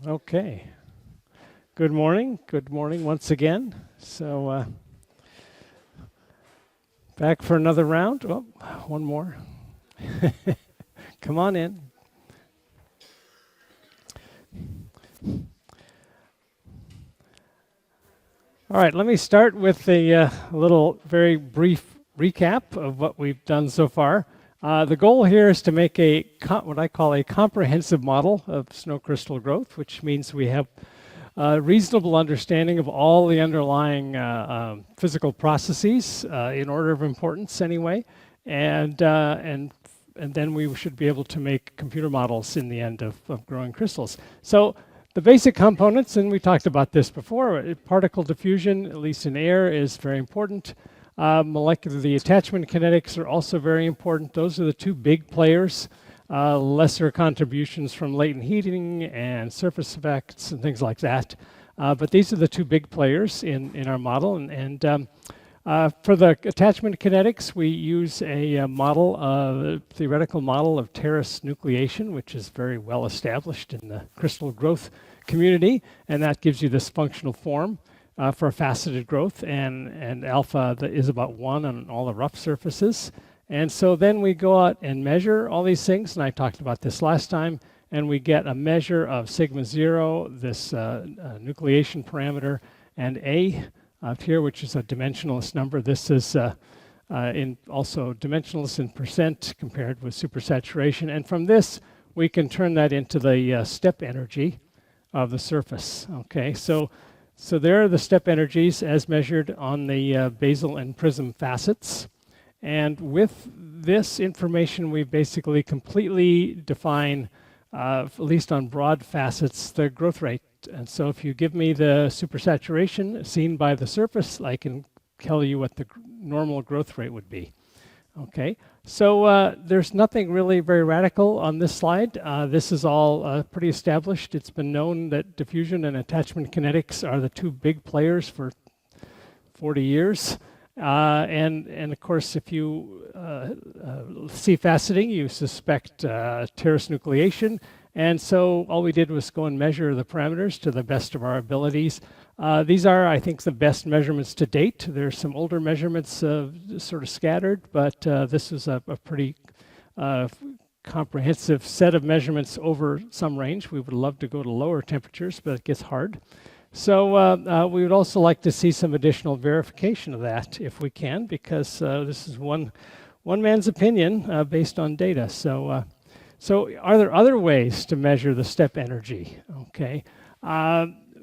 Okay. Good morning. Good morning once again. So back for another round. Oh, one more. Come on in. All right, let me start with a little very brief recap of what we've done so far. The goal here is to make what I call a comprehensive model of snow crystal growth, which means we have a reasonable understanding of all the underlying physical processes in order of importance anyway, and then we should be able to make computer models in the end of growing crystals. So the basic components, and we talked about this before, particle diffusion, at least in air, is very important. The attachment kinetics are also very important. Those are the two big players. Lesser contributions from latent heating and surface effects and things like that. But these are the two big players in our model. For the attachment kinetics, we use a theoretical model of Terrace nucleation, which is very well established in the crystal growth community. And that gives you this functional form for faceted growth. And alpha is about 1 on all the rough surfaces. And so then we go out and measure all these things, and I talked about this last time, and we get a measure of sigma 0, this nucleation parameter, and A up here, which is a dimensionless number. This is also dimensionless in percent compared with supersaturation. And from this, we can turn that into the step energy of the surface. Okay, so there are the step energies as measured on the basal and prism facets. And with this information, we basically completely define, at least on broad facets, the growth rate. And so if you give me the supersaturation seen by the surface, I can tell you what the normal growth rate would be. Okay, so there's nothing really very radical on this slide. This is all pretty established. It's been known that diffusion and attachment kinetics are the two big players for 40 years. And of course, if you see faceting, you suspect Terrace nucleation. And so all we did was go and measure the parameters to the best of our abilities. These are, I think, the best measurements to date. There's some older measurements sort of scattered, but this is a pretty comprehensive set of measurements over some range. We would love to go to lower temperatures, but it gets hard. So we would also like to see some additional verification of that if we can, because this is one man's opinion based on data. So are there other ways to measure the step energy? Okay,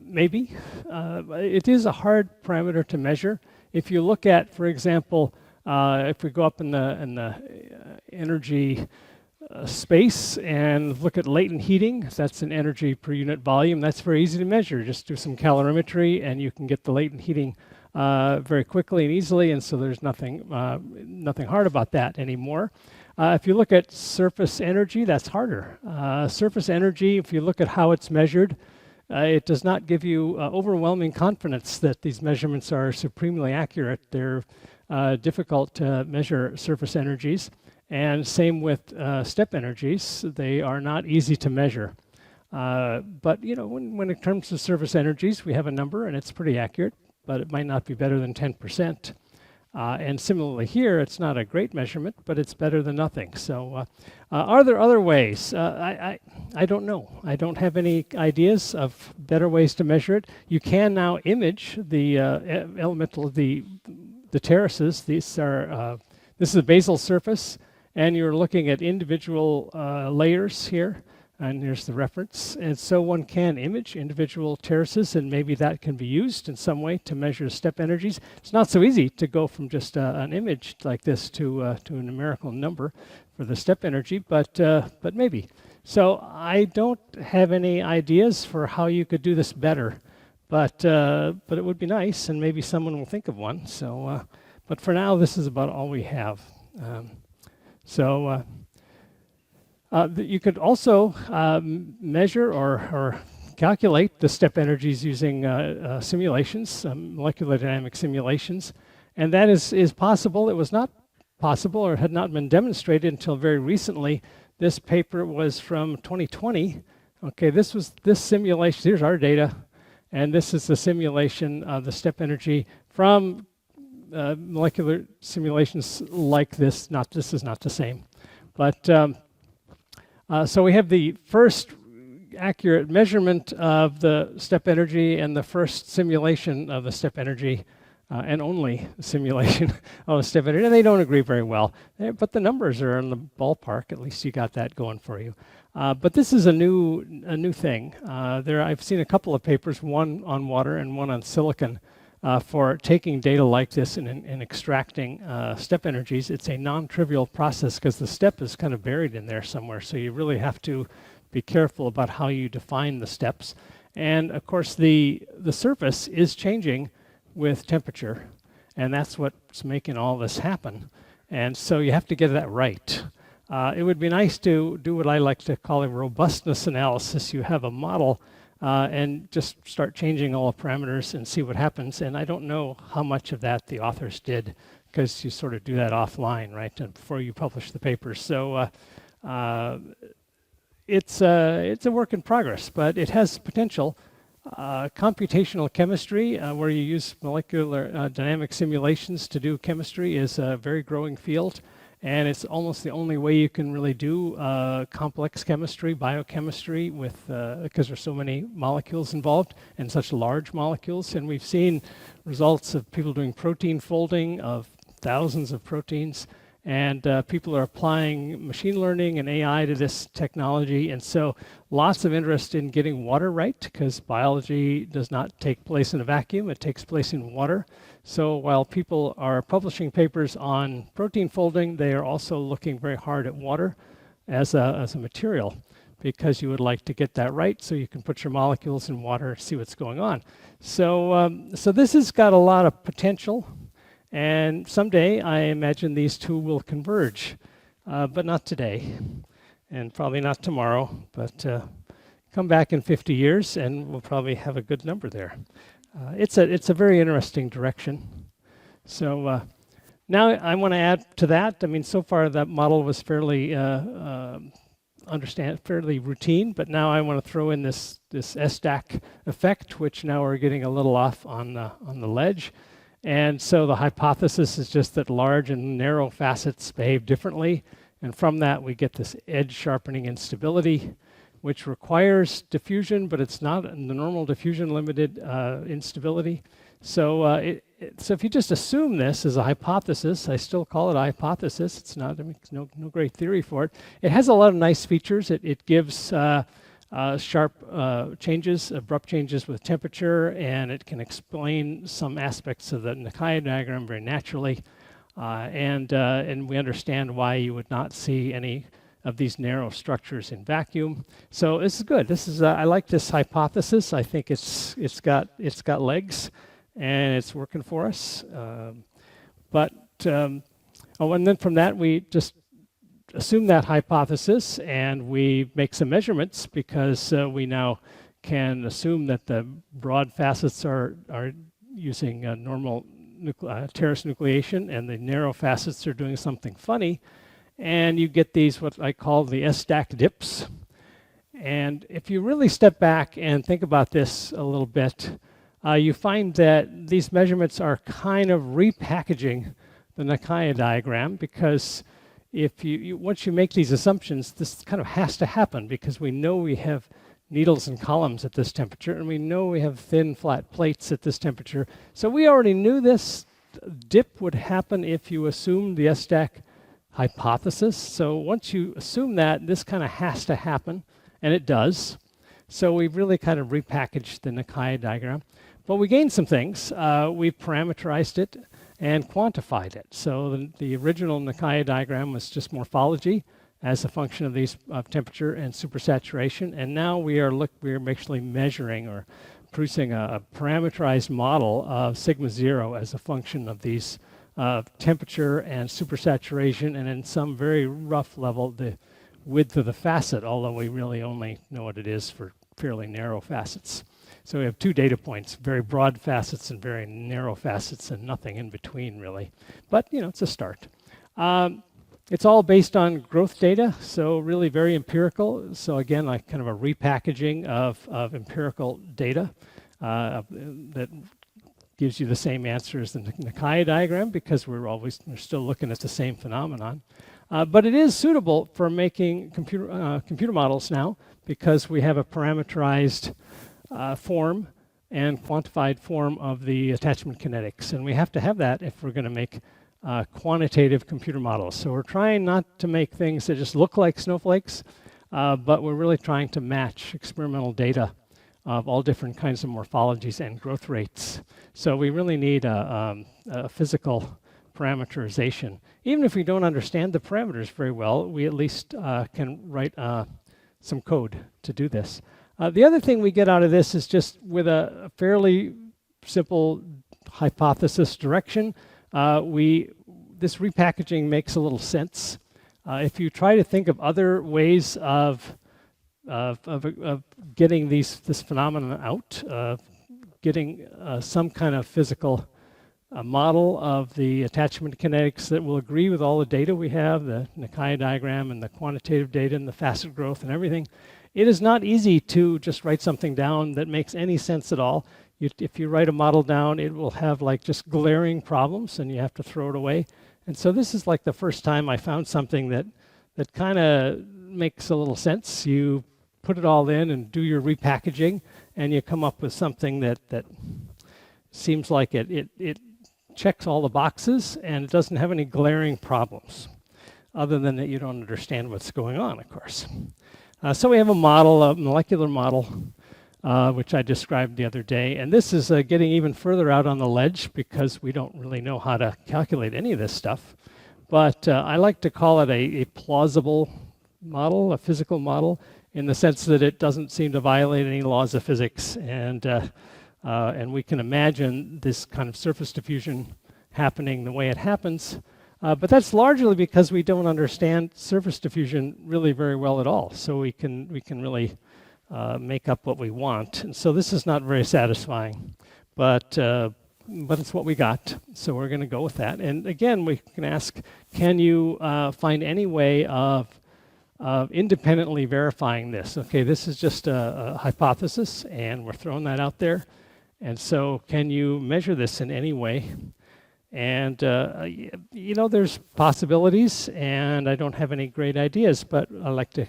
maybe. It is a hard parameter to measure. If you look at, for example, if we go up in the energy space and look at latent heating, that's an energy per unit volume. That's very easy to measure. Just do some calorimetry and you can get the latent heating very quickly and easily, and so there's nothing hard about that anymore. If you look at surface energy, that's harder. Surface energy, if you look at how it's measured, it does not give you overwhelming confidence that these measurements are supremely accurate. They're difficult to measure surface energies. And same with step energies, they are not easy to measure. But you know, when it comes to surface energies, we have a number and it's pretty accurate, but it might not be better than 10%. And similarly here, it's not a great measurement, but it's better than nothing. So are there other ways? I don't know. I don't have any ideas of better ways to measure it. You can now image the the terraces. This is a basal surface, and you're looking at individual layers here, and here's the reference. And so one can image individual terraces, and maybe that can be used in some way to measure step energies. It's not so easy to go from just an image like this to a numerical number for the step energy, but maybe. So I don't have any ideas for how you could do this better, but it would be nice, and maybe someone will think of one. So, but for now, this is about all we have. You could also measure or calculate the step energies using simulations, molecular dynamic simulations, and that is possible. It was not possible or had not been demonstrated until very recently. This paper was from 2020, Okay, this simulation. Here's our data, and this is the simulation of the step energy from molecular simulations like this. This is not the same, but so we have the first accurate measurement of the step energy and the first simulation of the step energy. And only simulation of step energy, and they don't agree very well. But the numbers are in the ballpark. At least you got that going for you. But this is a new thing. I've seen a couple of papers, one on water and one on silicon, for taking data like this and extracting step energies. It's a non-trivial process because the step is kind of buried in there somewhere. So you really have to be careful about how you define the steps. And of course, the surface is changing with temperature, and that's what's making all this happen. And so you have to get that right. It would be nice to do what I like to call a robustness analysis. You have a model and just start changing all the parameters and see what happens. And I don't know how much of that the authors did, because you sort of do that offline, right, before you publish the papers. So it's a work in progress, but it has potential. Computational chemistry, where you use molecular dynamic simulations to do chemistry, is a very growing field, and it's almost the only way you can really do complex chemistry, biochemistry, because there's so many molecules involved and such large molecules. And we've seen results of people doing protein folding of thousands of proteins, and people are applying machine learning and AI to this technology. And so lots of interest in getting water right, because biology does not take place in a vacuum, it takes place in water. So while people are publishing papers on protein folding, they are also looking very hard at water as a material, because you would like to get that right so you can put your molecules in water and see what's going on. So this has got a lot of potential. And someday, I imagine these two will converge, but not today, and probably not tomorrow, but come back in 50 years and we'll probably have a good number there. It's a very interesting direction. So now I want to add to that. I mean, so far that model was fairly routine, but now I want to throw in this S-stack effect, which now we're getting a little off on the ledge. And so the hypothesis is just that large and narrow facets behave differently. And from that, we get this edge sharpening instability, which requires diffusion, but it's not the normal diffusion limited instability. So so if you just assume this as a hypothesis, I still call it a hypothesis. It's not, no great theory for it. It has a lot of nice features. It gives sharp changes, abrupt changes with temperature, and it can explain some aspects of the Nikai diagram very naturally. And we understand why you would not see any of these narrow structures in vacuum. So this is good. I like this hypothesis. I think it's got legs, and it's working for us. And then from that we just assume that hypothesis, and we make some measurements, because we now can assume that the broad facets are using normal terrace nucleation, and the narrow facets are doing something funny, and you get these what I call the S-stack dips. And if you really step back and think about this a little bit, you find that these measurements are kind of repackaging the Nikai diagram, because if once you make these assumptions, this kind of has to happen, because we know we have needles and columns at this temperature, and we know we have thin, flat plates at this temperature. So we already knew this dip would happen if you assumed the S-stack hypothesis. So once you assume that, this kind of has to happen, and it does. So we've really kind of repackaged the Nikai diagram. But we gained some things. We've parameterized it and quantified it. So the original Nikai diagram was just morphology as a function of these temperature and supersaturation, and now we are actually measuring or producing a parameterized model of sigma 0 as a function of these temperature and supersaturation, and in some very rough level the width of the facet, although we really only know what it is for fairly narrow facets. So we have two data points, very broad facets and very narrow facets, and nothing in between really. But it's a start. It's all based on growth data, so really very empirical. So again, like kind of a repackaging of empirical data that gives you the same answer as the Nikai diagram, because we're still looking at the same phenomenon. But it is suitable for making computer models now, because we have a parameterized form and quantified form of the attachment kinetics. And we have to have that if we're going to make quantitative computer models. So we're trying not to make things that just look like snowflakes, but we're really trying to match experimental data of all different kinds of morphologies and growth rates. So we really need a physical parameterization. Even if we don't understand the parameters very well, we at least can write some code to do this. The other thing we get out of this is just with a fairly simple hypothesis direction, this repackaging makes a little sense. If you try to think of other ways of getting this phenomenon out, getting some kind of physical model of the attachment kinetics that will agree with all the data we have, the Nikai diagram and the quantitative data and the facet growth and everything, it is not easy to just write something down that makes any sense at all. If you write a model down, it will have like just glaring problems and you have to throw it away. And so this is like the first time I found something that kind of makes a little sense. You put it all in and do your repackaging, and you come up with something that seems like it checks all the boxes and it doesn't have any glaring problems, other than that you don't understand what's going on, of course. So we have a model, a molecular model, which I described the other day. And this is getting even further out on the ledge because we don't really know how to calculate any of this stuff. But I like to call it a plausible model, a physical model, in the sense that it doesn't seem to violate any laws of physics. And we can imagine this kind of surface diffusion happening the way it happens. But that's largely because we don't understand surface diffusion really very well at all. So we can really make up what we want. And so this is not very satisfying, but it's what we got. So we're going to go with that. And again, we can ask, can you find any way of independently verifying this? Okay, this is just a hypothesis, and we're throwing that out there. And so can you measure this in any way? And, there's possibilities, and I don't have any great ideas, but I like to,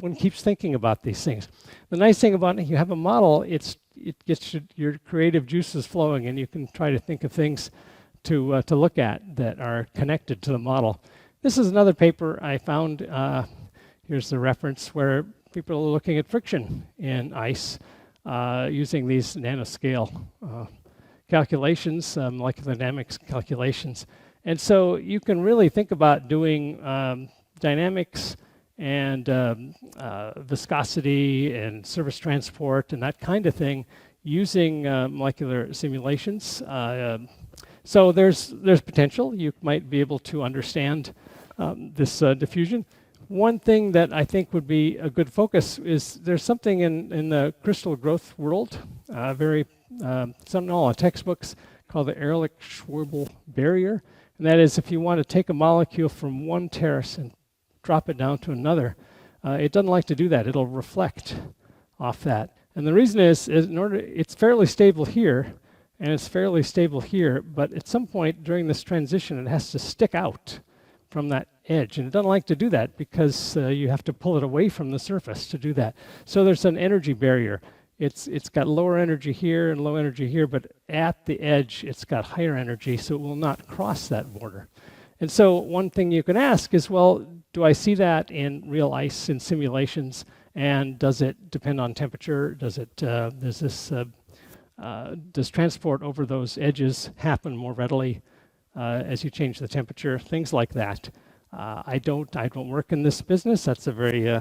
one keeps thinking about these things. The nice thing about it, you have a model, it gets your creative juices flowing, and you can try to think of things to look at that are connected to the model. This is another paper I found. Here's the reference where people are looking at friction in ice using these nanoscale calculations, molecular dynamics calculations. And so you can really think about doing dynamics and viscosity and surface transport and that kind of thing using molecular simulations. So there's potential. You might be able to understand this diffusion. One thing that I think would be a good focus is there's something in the crystal growth world, something in all the textbooks called the Ehrlich-Schwebel barrier. And that is, if you want to take a molecule from one terrace and drop it down to another, it doesn't like to do that. It'll reflect off that. And the reason is it's fairly stable here, and it's fairly stable here, but at some point during this transition, it has to stick out from that edge. And it doesn't like to do that because you have to pull it away from the surface to do that. So there's an energy barrier. It's got lower energy here and low energy here, but at the edge, it's got higher energy, so it will not cross that border. And so one thing you can ask is, well, do I see that in real ice in simulations? And does it depend on temperature? Does transport over those edges happen more readily as you change the temperature? Things like that. I don't work in this business. That's a very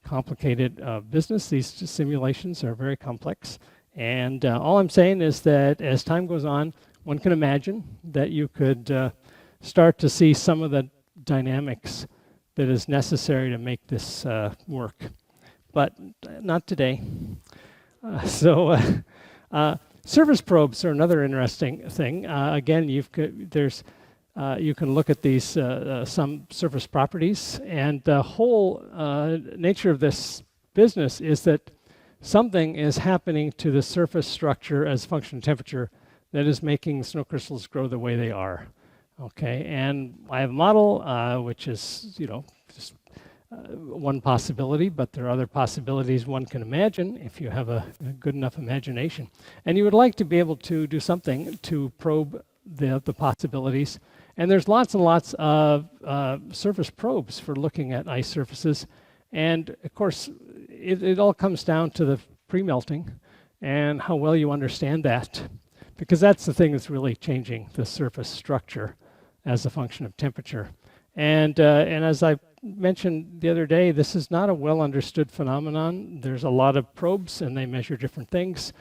complicated business. These simulations are very complex. And all I'm saying is that as time goes on, one can imagine that you could start to see some of the dynamics that is necessary to make this work. But not today. Surface probes are another interesting thing. Again, there's you can look at these some surface properties, and the whole nature of this business is that something is happening to the surface structure as a function of temperature that is making snow crystals grow the way they are. Okay, and I have a model which is, just one possibility, but there are other possibilities one can imagine if you have a good enough imagination. And you would like to be able to do something to probe the possibilities. And there's lots and lots of surface probes for looking at ice surfaces. And of course, it all comes down to the pre-melting and how well you understand that, because that's the thing that's really changing the surface structure as a function of temperature. And as I mentioned the other day, this is not a well understood phenomenon. There's a lot of probes and they measure different things.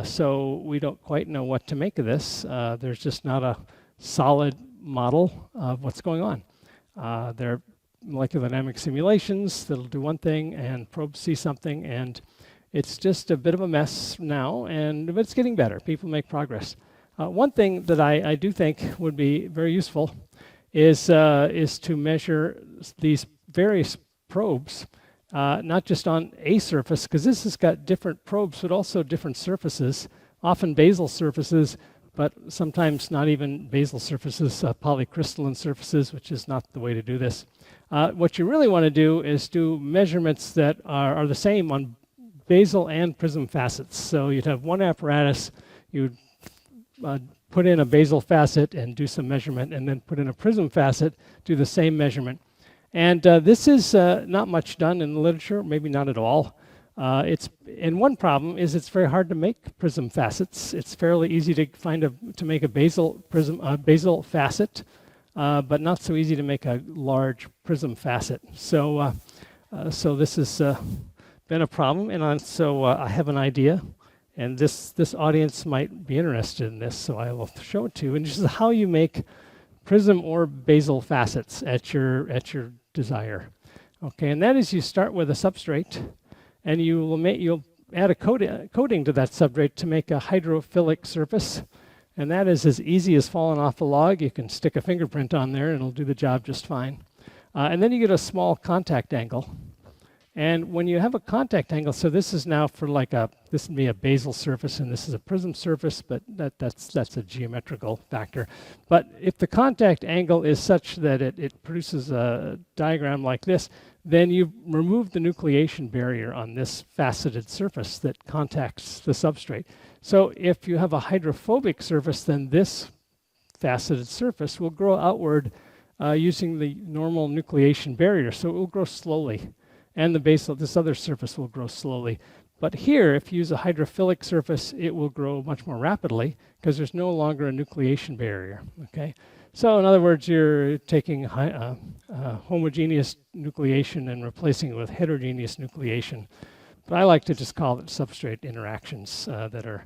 So we don't quite know what to make of this. There's just not a solid model of what's going on. There are molecular dynamic simulations that'll do one thing and probes see something, and it's just a bit of a mess now, but it's getting better. People make progress. One thing that I do think would be very useful is to measure these various probes, not just on a surface, because this has got different probes, but also different surfaces, often basal surfaces, but sometimes not even basal surfaces, polycrystalline surfaces, which is not the way to do this. What you really want to do is do measurements that are the same on basal and prism facets. So you'd have one apparatus, you'd put in a basal facet and do some measurement, and then put in a prism facet, do the same measurement. And this is not much done in the literature, maybe not at all. And one problem is it's very hard to make prism facets. It's fairly easy to make a basal facet, but not so easy to make a large prism facet. So this has been a problem, and so I have an idea. And this audience might be interested in this, so I will show it to you. And this is how you make prism or basal facets at your desire. Okay, and that is you start with a substrate, and you'll add a coating to that substrate to make a hydrophilic surface. And that is as easy as falling off a log. You can stick a fingerprint on there, and it'll do the job just fine. And then you get a small contact angle. And when you have a contact angle, so this is now for this would be a basal surface, and this is a prism surface, but that's a geometrical factor. But if the contact angle is such that it produces a diagram like this, then you remove the nucleation barrier on this faceted surface that contacts the substrate. So if you have a hydrophobic surface, then this faceted surface will grow outward using the normal nucleation barrier, so it will grow slowly. And this other surface will grow slowly. But here, if you use a hydrophilic surface, it will grow much more rapidly because there's no longer a nucleation barrier. Okay, so in other words, you're taking homogeneous nucleation and replacing it with heterogeneous nucleation. But I like to just call it substrate interactions that are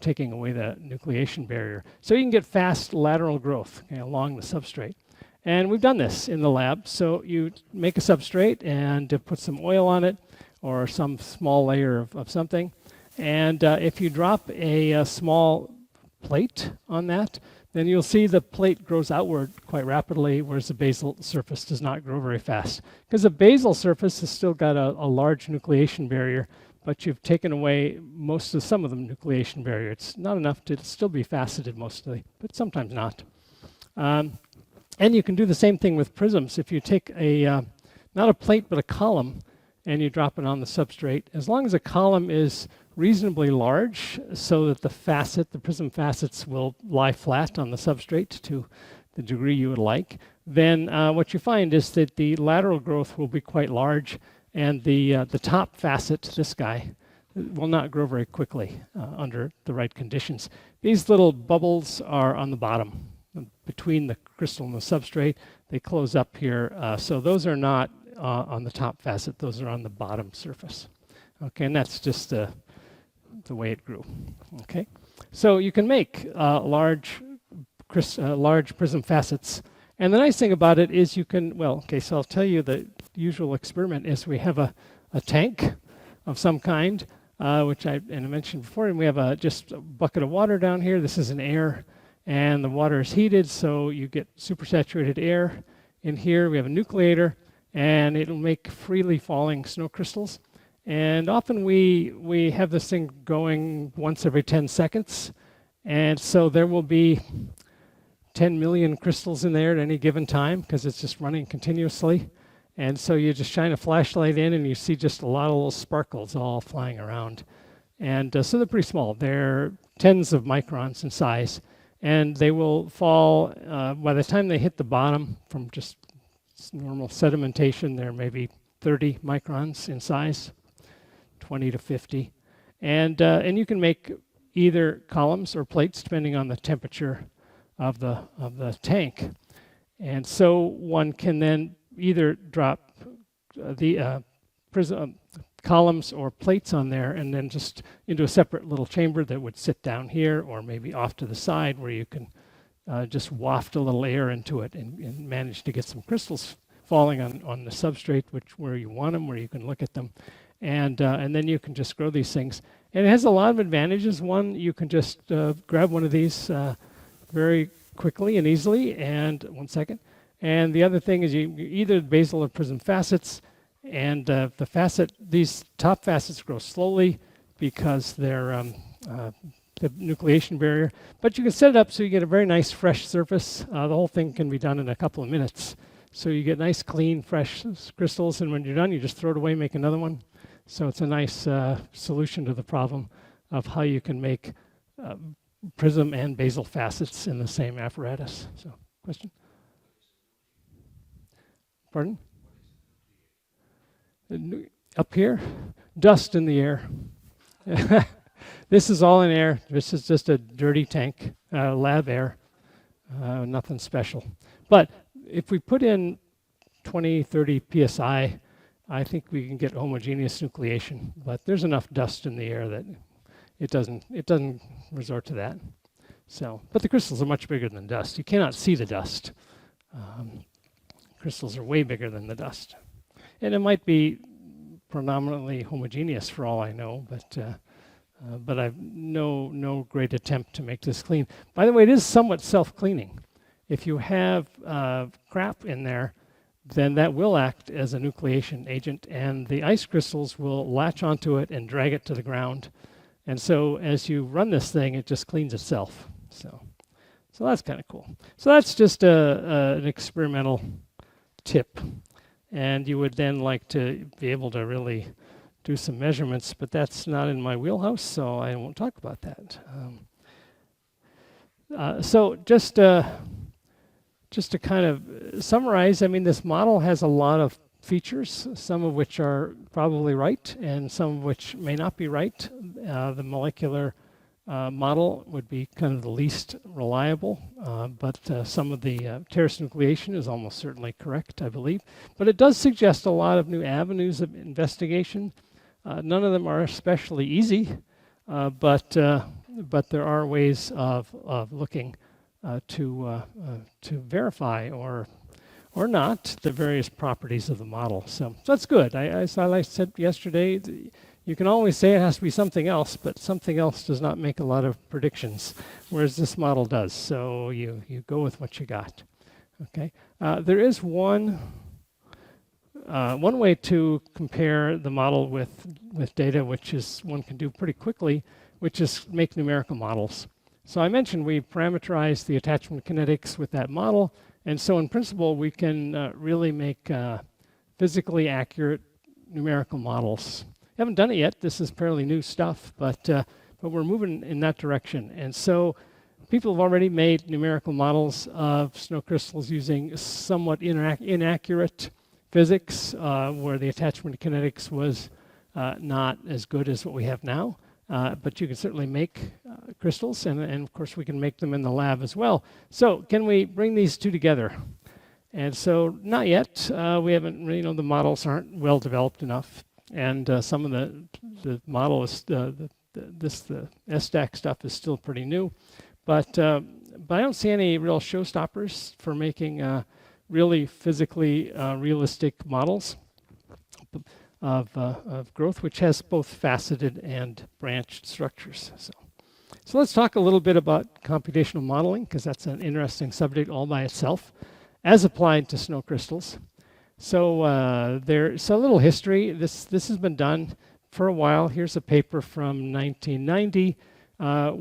taking away the nucleation barrier. So you can get fast lateral growth along the substrate. And we've done this in the lab. So you make a substrate and put some oil on it or some small layer of something. And if you drop a small plate on that, then you'll see the plate grows outward quite rapidly, whereas the basal surface does not grow very fast. Because the basal surface has still got a large nucleation barrier, but you've taken away some of the nucleation barrier. It's not enough to still be faceted mostly, but sometimes not. And you can do the same thing with prisms. If you take not a plate, but a column, and you drop it on the substrate, as long as a column is reasonably large so that the prism facets will lie flat on the substrate to the degree you would like, then what you find is that the lateral growth will be quite large, and the top facet, this guy, will not grow very quickly under the right conditions. These little bubbles are on the bottom. Between the crystal and the substrate, they close up here. So those are not on the top facet, those are on the bottom surface. Okay, and that's just the way it grew. Okay, so you can make large prism facets. And the nice thing about it is you can, so I'll tell you the usual experiment is we have a tank of some kind, which I mentioned before, and we have just a bucket of water down here. This is an air. and the water is heated, so you get supersaturated air. In here, we have a nucleator, and it'll make freely falling snow crystals. And often we have this thing going once every 10 seconds. And so there will be 10 million crystals in there at any given time because it's just running continuously. And so you just shine a flashlight in and you see just a lot of little sparkles all flying around. And so they're pretty small. They're tens of microns in size. And they will fall, by the time they hit the bottom from just normal sedimentation, they're maybe 30 microns in size, 20 to 50. And you can make either columns or plates depending on the temperature of the tank. And so one can then either drop the prism columns or plates on there and then just into a separate little chamber that would sit down here or maybe off to the side where you can just waft a little air into it and manage to get some crystals falling on the substrate where you want them, where you can look at them. And then you can just grow these things. And it has a lot of advantages. One, you can just grab one of these very quickly and easily. And one second. And the other thing is you either basal or prism facets. And these top facets grow slowly because they're the nucleation barrier. But you can set it up so you get a very nice fresh surface. The whole thing can be done in a couple of minutes. So you get nice, clean, fresh crystals. And when you're done, you just throw it away, make another one. So it's a nice solution to the problem of how you can make prism and basal facets in the same apparatus. So, question? Pardon? Up here? Dust in the air. This is all in air. This is just a dirty tank, lab air, nothing special. But if we put in 20, 30 psi, I think we can get homogeneous nucleation, but there's enough dust in the air that it doesn't resort to that. So, but the crystals are much bigger than dust. You cannot see the dust. Crystals are way bigger than the dust, and it might be predominantly homogeneous for all I know, but I've no great attempt to make this clean. By the way, it is somewhat self-cleaning. If you have crap in there, then that will act as a nucleation agent, and the ice crystals will latch onto it and drag it to the ground. And so as you run this thing, it just cleans itself. So that's kind of cool. So that's just an experimental tip. And you would then like to be able to really do some measurements, but that's not in my wheelhouse, so I won't talk about that. So just to kind of summarize, I mean, this model has a lot of features, some of which are probably right and some of which may not be right. The molecular model would be kind of the least reliable, but some of the terrace nucleation is almost certainly correct, I believe. But it does suggest a lot of new avenues of investigation. None of them are especially easy, but there are ways of looking to verify or not the various properties of the model. So that's good. As I said yesterday, you can always say it has to be something else, but something else does not make a lot of predictions, whereas this model does. So you go with what you got. Okay. There is one way to compare the model with data, which is one can do pretty quickly, which is make numerical models. So I mentioned we parameterized the attachment kinetics with that model, and so in principle we can really make physically accurate numerical models. Haven't done it yet. This is fairly new stuff, but we're moving in that direction. And so people have already made numerical models of snow crystals using somewhat inaccurate physics, where the attachment kinetics was not as good as what we have now. But you can certainly make crystals, and of course we can make them in the lab as well. So can we bring these two together? And so not yet. We haven't really, the models aren't well developed enough, and some of the model is the SDAC stuff is still pretty new, but I don't see any real showstoppers for making really physically realistic models of growth, which has both faceted and branched structures. So let's talk a little bit about computational modeling, because that's an interesting subject all by itself, as applied to snow crystals. So there's a little history. This has been done for a while. Here's a paper from 1990,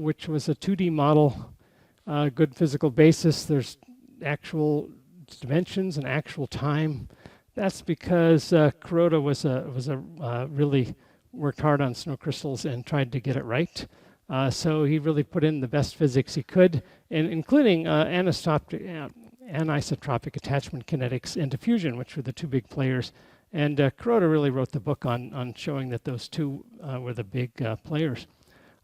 which was a 2D model, good physical basis. There's actual dimensions and actual time. That's because Kuroda really worked hard on snow crystals and tried to get it right. So he really put in the best physics he could, and including anisotropic attachment kinetics and diffusion, which were the two big players. And Kuroda really wrote the book on showing that those two were the big players.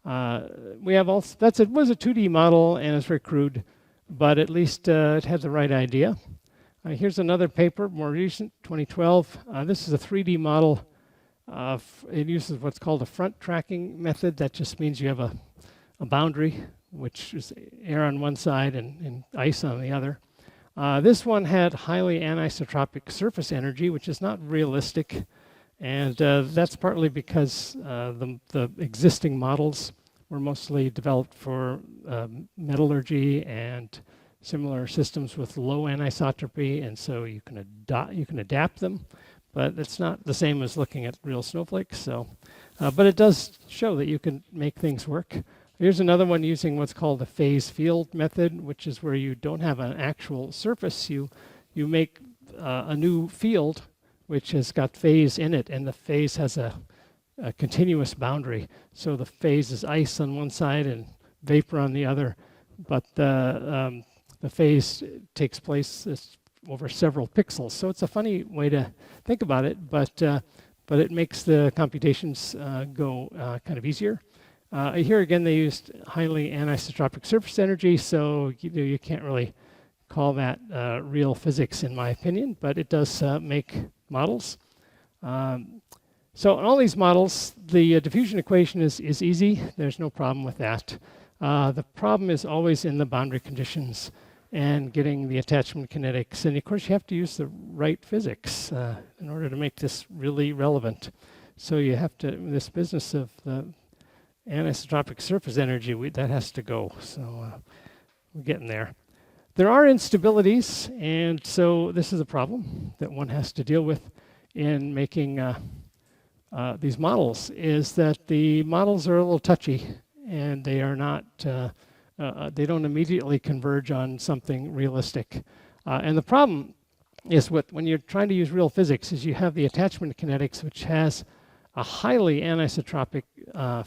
We have also, it was a 2D model and it's very crude, but at least it had the right idea. Here's another paper, more recent, 2012. This is a 3D model. It uses what's called a front tracking method. That just means you have a boundary, which is air on one side and ice on the other. This one had highly anisotropic surface energy, which is not realistic. And that's partly because the existing models were mostly developed for metallurgy and similar systems with low anisotropy, and so you can adapt them, but it's not the same as looking at real snowflakes. So, but it does show that you can make things work. Here's another one using what's called a phase field method, which is where you don't have an actual surface. You make a new field which has got phase in it, and the phase has a continuous boundary. So the phase is ice on one side and vapor on the other, but the phase takes place over several pixels. So it's a funny way to think about it, but it makes the computations go kind of easier. Here again, they used highly anisotropic surface energy, so you can't really call that real physics, in my opinion, but it does make models. So in all these models, the diffusion equation is easy. There's no problem with that. The problem is always in the boundary conditions and getting the attachment kinetics. And of course, you have to use the right physics in order to make this really relevant. So you have to, this business of the anisotropic surface energy, that has to go. So we're getting there. There are instabilities, and so this is a problem that one has to deal with in making these models, is that the models are a little touchy, and they are not, they don't immediately converge on something realistic. And the problem is when you're trying to use real physics is you have the attachment kinetics, which has a highly anisotropic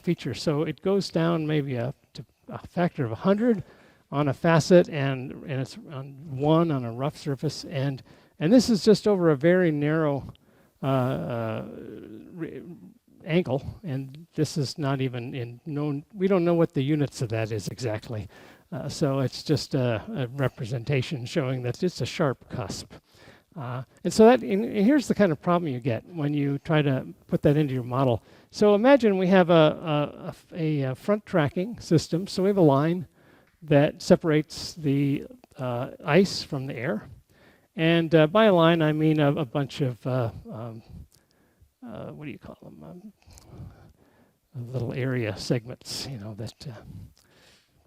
feature. So it goes down maybe to a factor of 100 on a facet, and it's on 1 on a rough surface. And this is just over a very narrow angle, and this is not even in known, we don't know what the units of that is exactly. So it's just a representation showing that it's a sharp cusp. And so and here's the kind of problem you get when you try to put that into your model. So imagine we have a front tracking system. So we have a line that separates the ice from the air. And by a line, I mean a bunch of, what do you call them? Little area segments, that,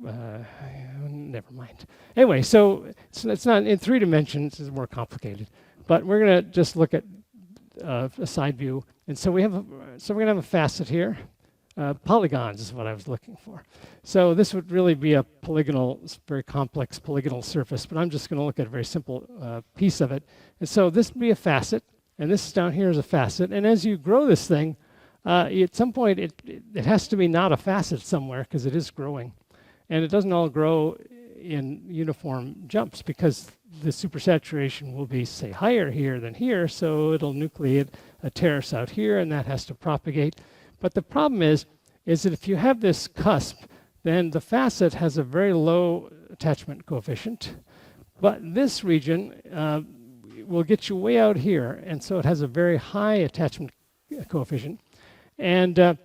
never mind. Anyway, so it's not in 3 dimensions, it's more complicated. But we're going to just look at a side view. And so we're going to have a facet here. Polygons is what I was looking for. So this would really be a polygonal, very complex polygonal surface, but I'm just going to look at a very simple piece of it. And so this would be a facet, and this down here is a facet. And as you grow this thing, at some point it has to be not a facet somewhere, because it is growing. And it doesn't all grow in uniform jumps, because the supersaturation will be, say, higher here than here, so it'll nucleate a terrace out here, and that has to propagate. But the problem is that if you have this cusp, then the facet has a very low attachment coefficient, but this region will get you way out here, and so it has a very high attachment coefficient. And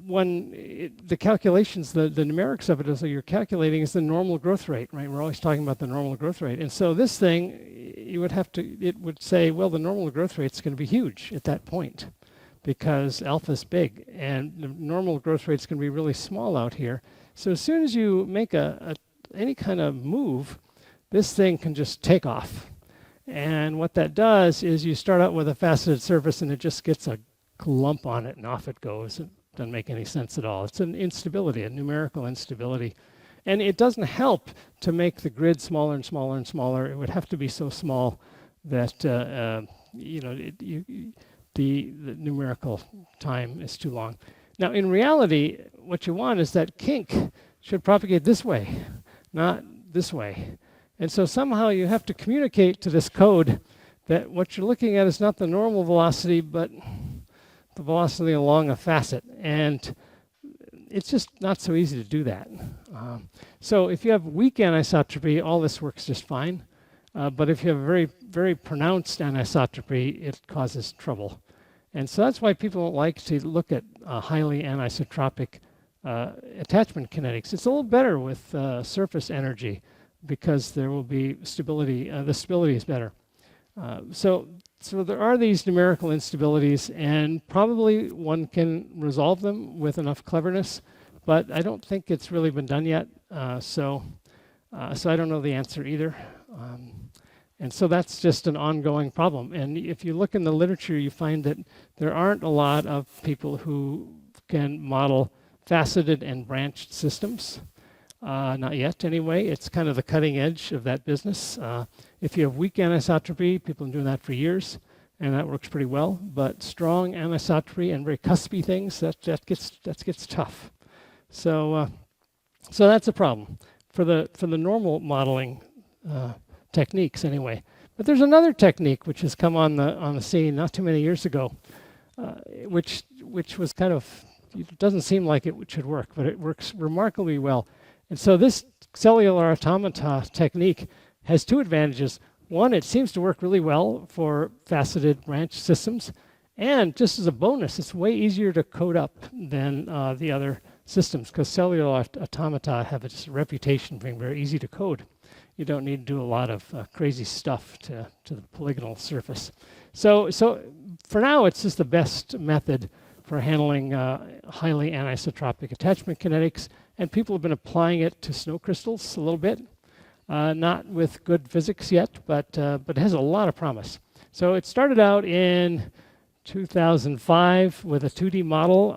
when the calculations, the numerics of it, as you're calculating, is the normal growth rate, right? We're always talking about the normal growth rate. And so this thing, it would say, well, the normal growth rate is going to be huge at that point. because alpha is big, and the normal growth rates can be really small out here. So as soon as you make any kind of move, this thing can just take off. And what that does is you start out with a faceted surface and it just gets a lump on it and off it goes. It doesn't make any sense at all. It's an instability, a numerical instability. And it doesn't help to make the grid smaller and smaller and smaller. It would have to be so small that the numerical time is too long. Now, in reality, what you want is that kink should propagate this way, not this way. And so somehow you have to communicate to this code that what you're looking at is not the normal velocity, but the velocity along a facet. And it's just not so easy to do that. So if you have weak anisotropy, all this works just fine. But if you have a very, very pronounced anisotropy, it causes trouble. And so that's why people don't like to look at highly anisotropic attachment kinetics. It's a little better with surface energy because there will be stability. The stability is better. So there are these numerical instabilities, and probably one can resolve them with enough cleverness, but I don't think it's really been done yet. So I don't know the answer either. And so that's just an ongoing problem. And if you look in the literature, you find that there aren't a lot of people who can model faceted and branched systems. Not yet, anyway. It's kind of the cutting edge of that business. If you have weak anisotropy, people have been doing that for years, and that works pretty well. But strong anisotropy and very cuspy things, that gets tough. So that's a problem for the normal modeling techniques, anyway. But there's another technique which has come on the scene not too many years ago, which was kind of, it doesn't seem like it should work, but it works remarkably well. And so this cellular automata technique has two advantages. One, it seems to work really well for faceted branch systems. And just as a bonus, it's way easier to code up than the other systems, because cellular automata have its reputation for being very easy to code. You don't need to do a lot of crazy stuff to the polygonal surface. So for now, it's just the best method for handling highly anisotropic attachment kinetics. And people have been applying it to snow crystals a little bit. Not with good physics yet, but it has a lot of promise. So it started out in 2005 with a 2D model,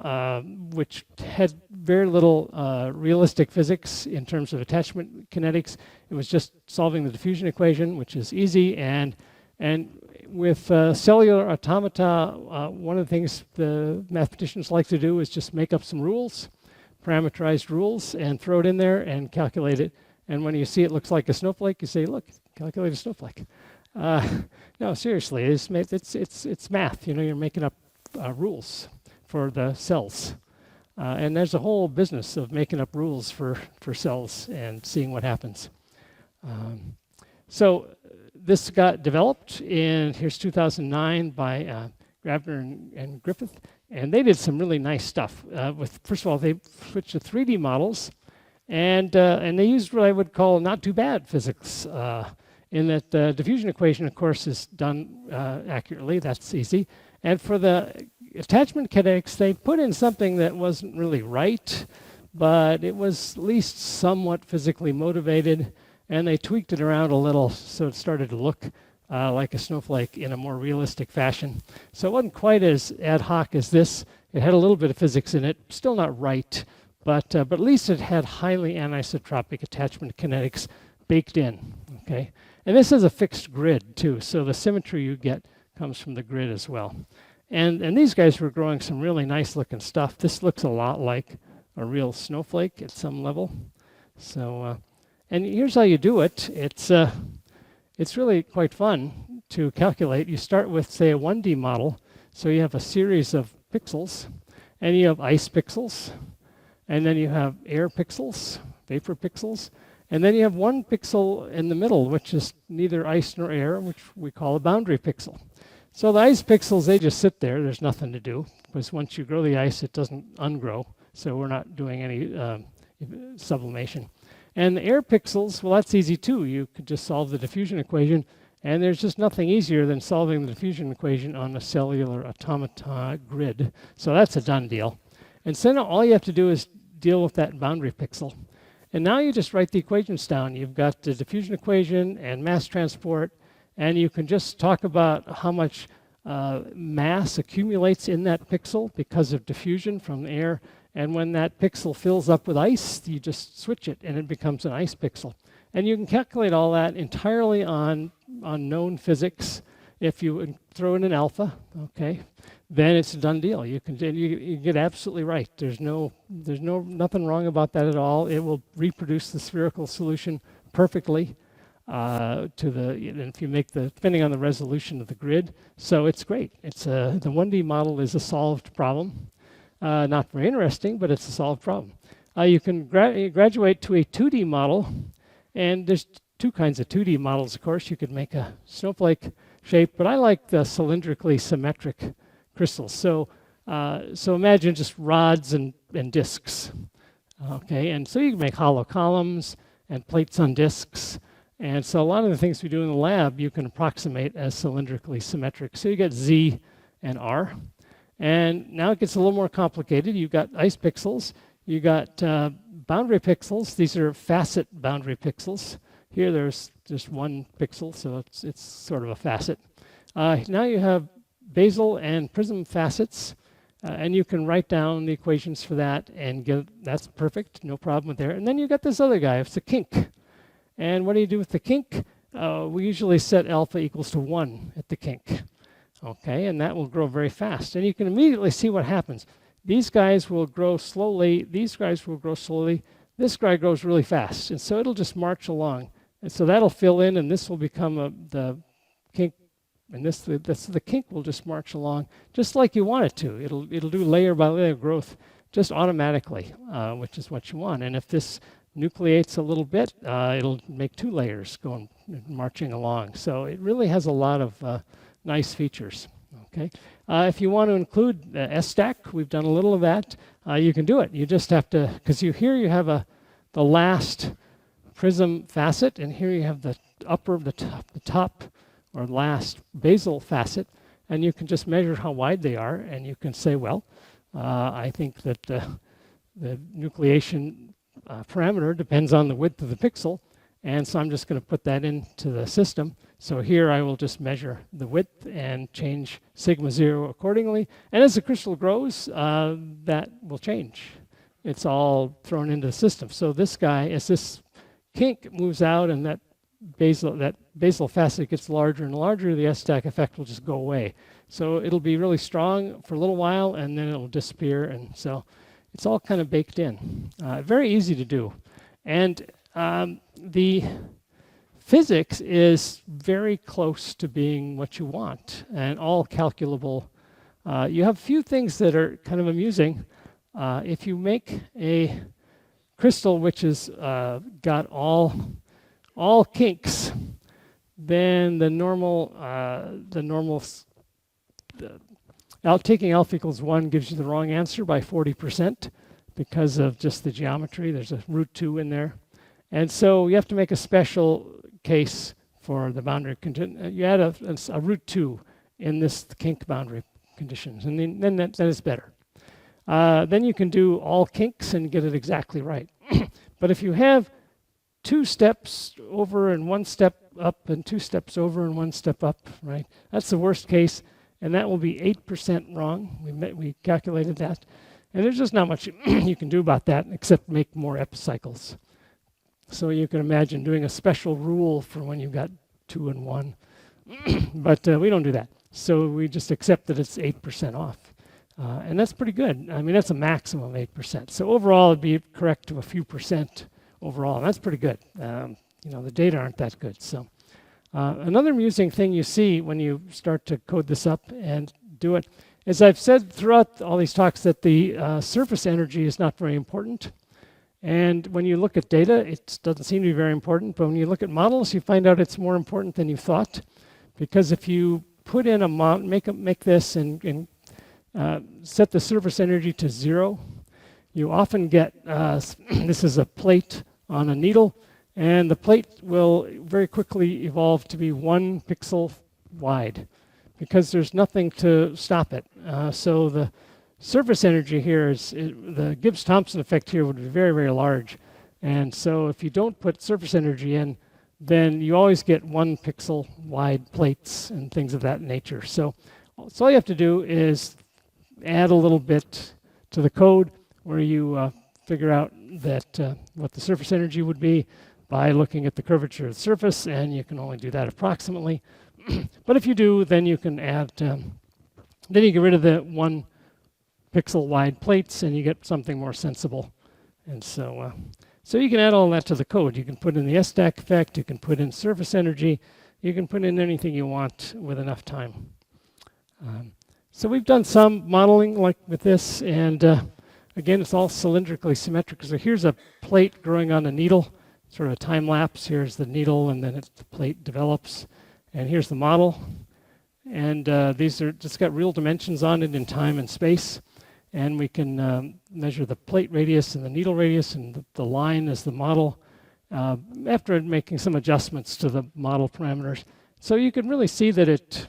which had very little realistic physics in terms of attachment kinetics. It was just solving the diffusion equation, which is easy. And with cellular automata, one of the things the mathematicians like to do is just make up some rules, parameterized rules, and throw it in there and calculate it. And when you see it looks like a snowflake, you say, look, calculate a snowflake. No, seriously, it's math. You know, you're making up rules for the cells. And there's a whole business of making up rules for cells and seeing what happens. So this got developed here's 2009 by Grabner and Griffith. And they did some really nice stuff. First of all, they switched to 3D models, and they used what I would call not too bad physics, in that the diffusion equation, of course, is done accurately. That's easy. And for the attachment kinetics, they put in something that wasn't really right, but it was at least somewhat physically motivated, and they tweaked it around a little so it started to look like a snowflake in a more realistic fashion. So it wasn't quite as ad hoc as this. It had a little bit of physics in it, still not right, but at least it had highly anisotropic attachment kinetics baked in, okay? And this is a fixed grid too, so the symmetry you get comes from the grid as well. And these guys were growing some really nice looking stuff. This looks a lot like a real snowflake at some level. So, and here's how you do it. It's really quite fun to calculate. You start with, say, a 1D model. So you have a series of pixels, and you have ice pixels, and then you have air pixels, vapor pixels, and then you have one pixel in the middle, which is neither ice nor air, which we call a boundary pixel. So the ice pixels, they just sit there. There's nothing to do, because once you grow the ice, it doesn't ungrow. So we're not doing any sublimation. And the air pixels, well, that's easy too. You could just solve the diffusion equation, And there's just nothing easier than solving the diffusion equation on a cellular automata grid. So that's a done deal. And so now all you have to do is deal with that boundary pixel. And now you just write the equations down. You've got the diffusion equation and mass transport, and you can just talk about how much mass accumulates in that pixel because of diffusion from the air. And when that pixel fills up with ice, you just switch it and it becomes an ice pixel. And you can calculate all that entirely on known physics. If you throw in an alpha, okay, then it's a done deal. You get absolutely right. There's nothing wrong about that at all. It will reproduce the spherical solution perfectly if you make depending on the resolution of the grid. So it's great. It's the 1D model is a solved problem. Not very interesting, but it's a solved problem. You can graduate to a 2D model, and there's two kinds of 2D models, of course. You could make a snowflake shape, but I like the cylindrically symmetric crystals. So imagine just rods and disks, okay? And so you can make hollow columns and plates on disks. And so a lot of the things we do in the lab, you can approximate as cylindrically symmetric. So you get Z and R. And now it gets a little more complicated. You've got ice pixels. You got boundary pixels. These are facet boundary pixels. Here there's just one pixel, so it's sort of a facet. Now you have Basel and prism facets, and you can write down the equations for that and that's perfect, no problem with there. And then you got this other guy, it's a kink. And what do you do with the kink? We usually set alpha equals to 1 at the kink. Okay, and that will grow very fast. And you can immediately see what happens. These guys will grow slowly. These guys will grow slowly. This guy grows really fast. And so it'll just march along. And so that'll fill in, and this will become the kink. And the kink will just march along just like you want it to. It'll do layer by layer growth just automatically, which is what you want. And if this nucleates a little bit, it'll make 2 layers going marching along. So it really has a lot of nice features. Okay, if you want to include S-stack, we've done a little of that. You can do it. You just have to, because here you have the last prism facet, and here you have the top or last basal facet, and you can just measure how wide they are, and you can say, well, I think that the nucleation parameter depends on the width of the pixel, and so I'm just going to put that into the system. So here I will just measure the width and change sigma 0 accordingly. And as the crystal grows, that will change. It's all thrown into the system. So this guy, as this kink moves out and that basal facet gets larger and larger, the S-stack effect will just go away. So it'll be really strong for a little while, and then it'll disappear. And so it's all kind of baked in. Very easy to do. And the physics is very close to being what you want and all calculable. You have a few things that are kind of amusing. If you make a crystal which has got all kinks, then taking alpha equals 1 gives you the wrong answer by 40% because of just the geometry. There's a root 2 in there. And so you have to make a special case for the boundary condition. You add a root 2 in this kink boundary conditions, and then that is better. Then you can do all kinks and get it exactly right. But if you have 2 steps over and 1 step up and 2 steps over and 1 step up, right? That's the worst case, and that will be 8% wrong. We calculated that. And there's just not much you can do about that except make more epicycles. So you can imagine doing a special rule for when you've got 2 and 1. But we don't do that. So we just accept that it's 8% off. And that's pretty good. I mean, that's a maximum of 8%. So overall, it'd be correct to a few percent overall. And that's pretty good. The data aren't that good. So another amusing thing you see when you start to code this up and do it is I've said throughout all these talks that the surface energy is not very important. And when you look at data, it doesn't seem to be very important. But when you look at models, you find out it's more important than you thought. Because if you put in a model, make this and set the surface energy to 0, you often get, this is a plate on a needle, And the plate will very quickly evolve to be 1 pixel wide because there's nothing to stop it. So the surface energy here the Gibbs-Thompson effect here would be very, very large. And so if you don't put surface energy in, then you always get 1 pixel wide plates and things of that nature. So all you have to do is add a little bit to the code where you figure out that what the surface energy would be by looking at the curvature of the surface, and you can only do that approximately. But if you do, then you can add, then you get rid of the 1 pixel wide plates and you get something more sensible. And so you can add all that to the code. You can put in the S-stack effect, you can put in surface energy, you can put in anything you want with enough time. So we've done some modeling like with this, and again, it's all cylindrically symmetric. So here's a plate growing on a needle, sort of a time lapse. Here's the needle, and then the plate develops. And here's the model. And these are just got real dimensions on it in time and space. And we can measure the plate radius and the needle radius, and the line is the model after making some adjustments to the model parameters. So you can really see that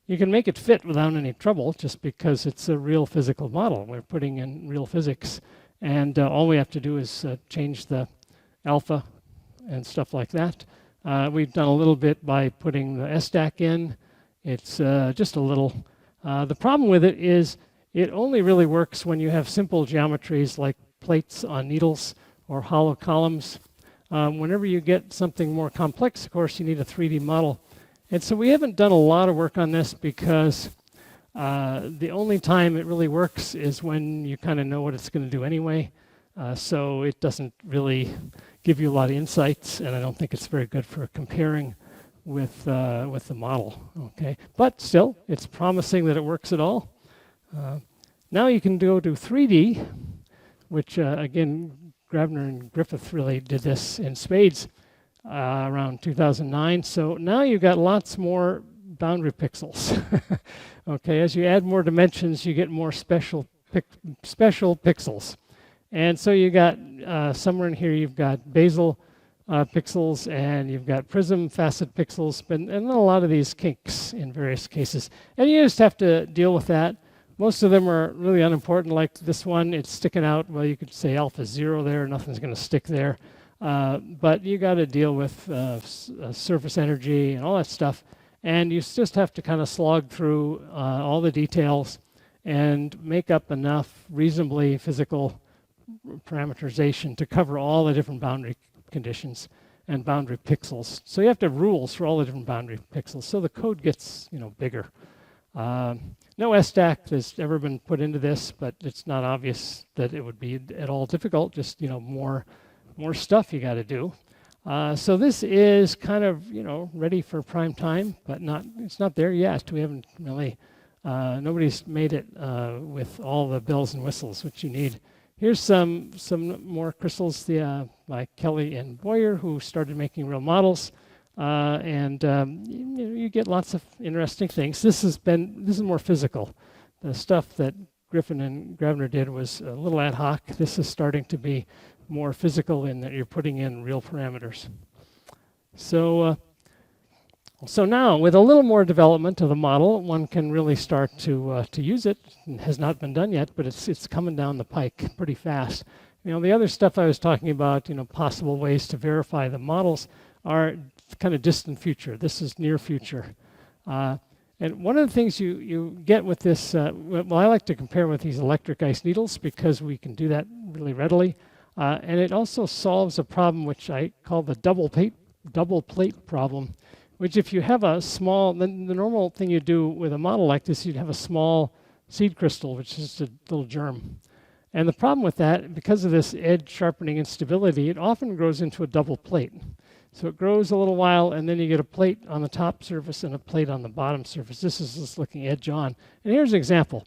you can make it fit without any trouble just because it's a real physical model. We're putting in real physics. And all we have to do is change the alpha and stuff like that. We've done a little bit by putting the S-stack in. It's just a little. The problem with it is it only really works when you have simple geometries like plates on needles or hollow columns. Whenever you get something more complex, of course, you need a 3D model. And so we haven't done a lot of work on this because the only time it really works is when you kind of know what it's going to do anyway. So it doesn't really give you a lot of insights, and I don't think it's very good for comparing with the model. Okay, but still, it's promising that it works at all. Now you can go to 3D, which again, Grabner and Griffith really did this in spades around 2009. So now you've got lots more boundary pixels. Okay, as you add more dimensions, you get more special pixels. And so you got somewhere in here, you've got basal pixels, and you've got prism facet pixels, and then a lot of these kinks in various cases. And you just have to deal with that. Most of them are really unimportant, like this one, it's sticking out. Well, you could say alpha 0 there, nothing's going to stick there. But you got to deal with surface energy and all that stuff. And you just have to kind of slog through all the details and make up enough reasonably physical parameterization to cover all the different boundary conditions and boundary pixels. So you have to have rules for all the different boundary pixels. So the code gets, bigger. No S-stack has ever been put into this, but it's not obvious that it would be at all difficult. Just more stuff you got to do. So this is kind of ready for prime time, but it's not there yet. We haven't really. Nobody's made it with all the bells and whistles which you need. Here's some more crystals by Kelly and Boyer, who started making real models, and you get lots of interesting things. This is more physical. The stuff that Griffin and Grabner did was a little ad hoc. This is starting to be more physical in that you're putting in real parameters. So now, with a little more development of the model, one can really start to use it. It has not been done yet, but it's coming down the pike pretty fast. The other stuff I was talking about, possible ways to verify the models are kind of distant future. This is near future. And one of the things you get with this, well, I like to compare with these electric ice needles because we can do that really readily. And it also solves a problem which I call the double plate problem, which if you have a small, the normal thing you do with a model like this, you'd have a small seed crystal, which is a little germ. And the problem with that, because of this edge sharpening instability, it often grows into a double plate. So it grows a little while, and then you get a plate on the top surface and a plate on the bottom surface. This is just looking edge on. And here's an example.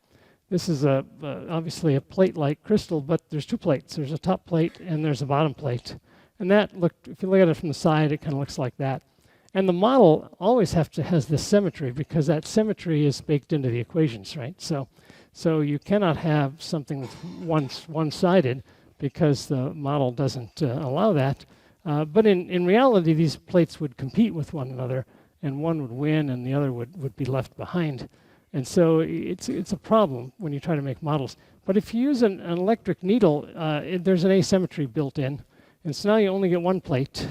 This is obviously a plate-like crystal, but there's two plates. There's a top plate and there's a bottom plate. And if you look at it from the side, it kind of looks like that. And the model always has this symmetry because that symmetry is baked into the equations, right? So you cannot have something that's one-sided because the model doesn't allow that. But in reality, these plates would compete with one another, and one would win and the other would be left behind. And so it's a problem when you try to make models. But if you use an electric needle, there's an asymmetry built in. And so now you only get one plate.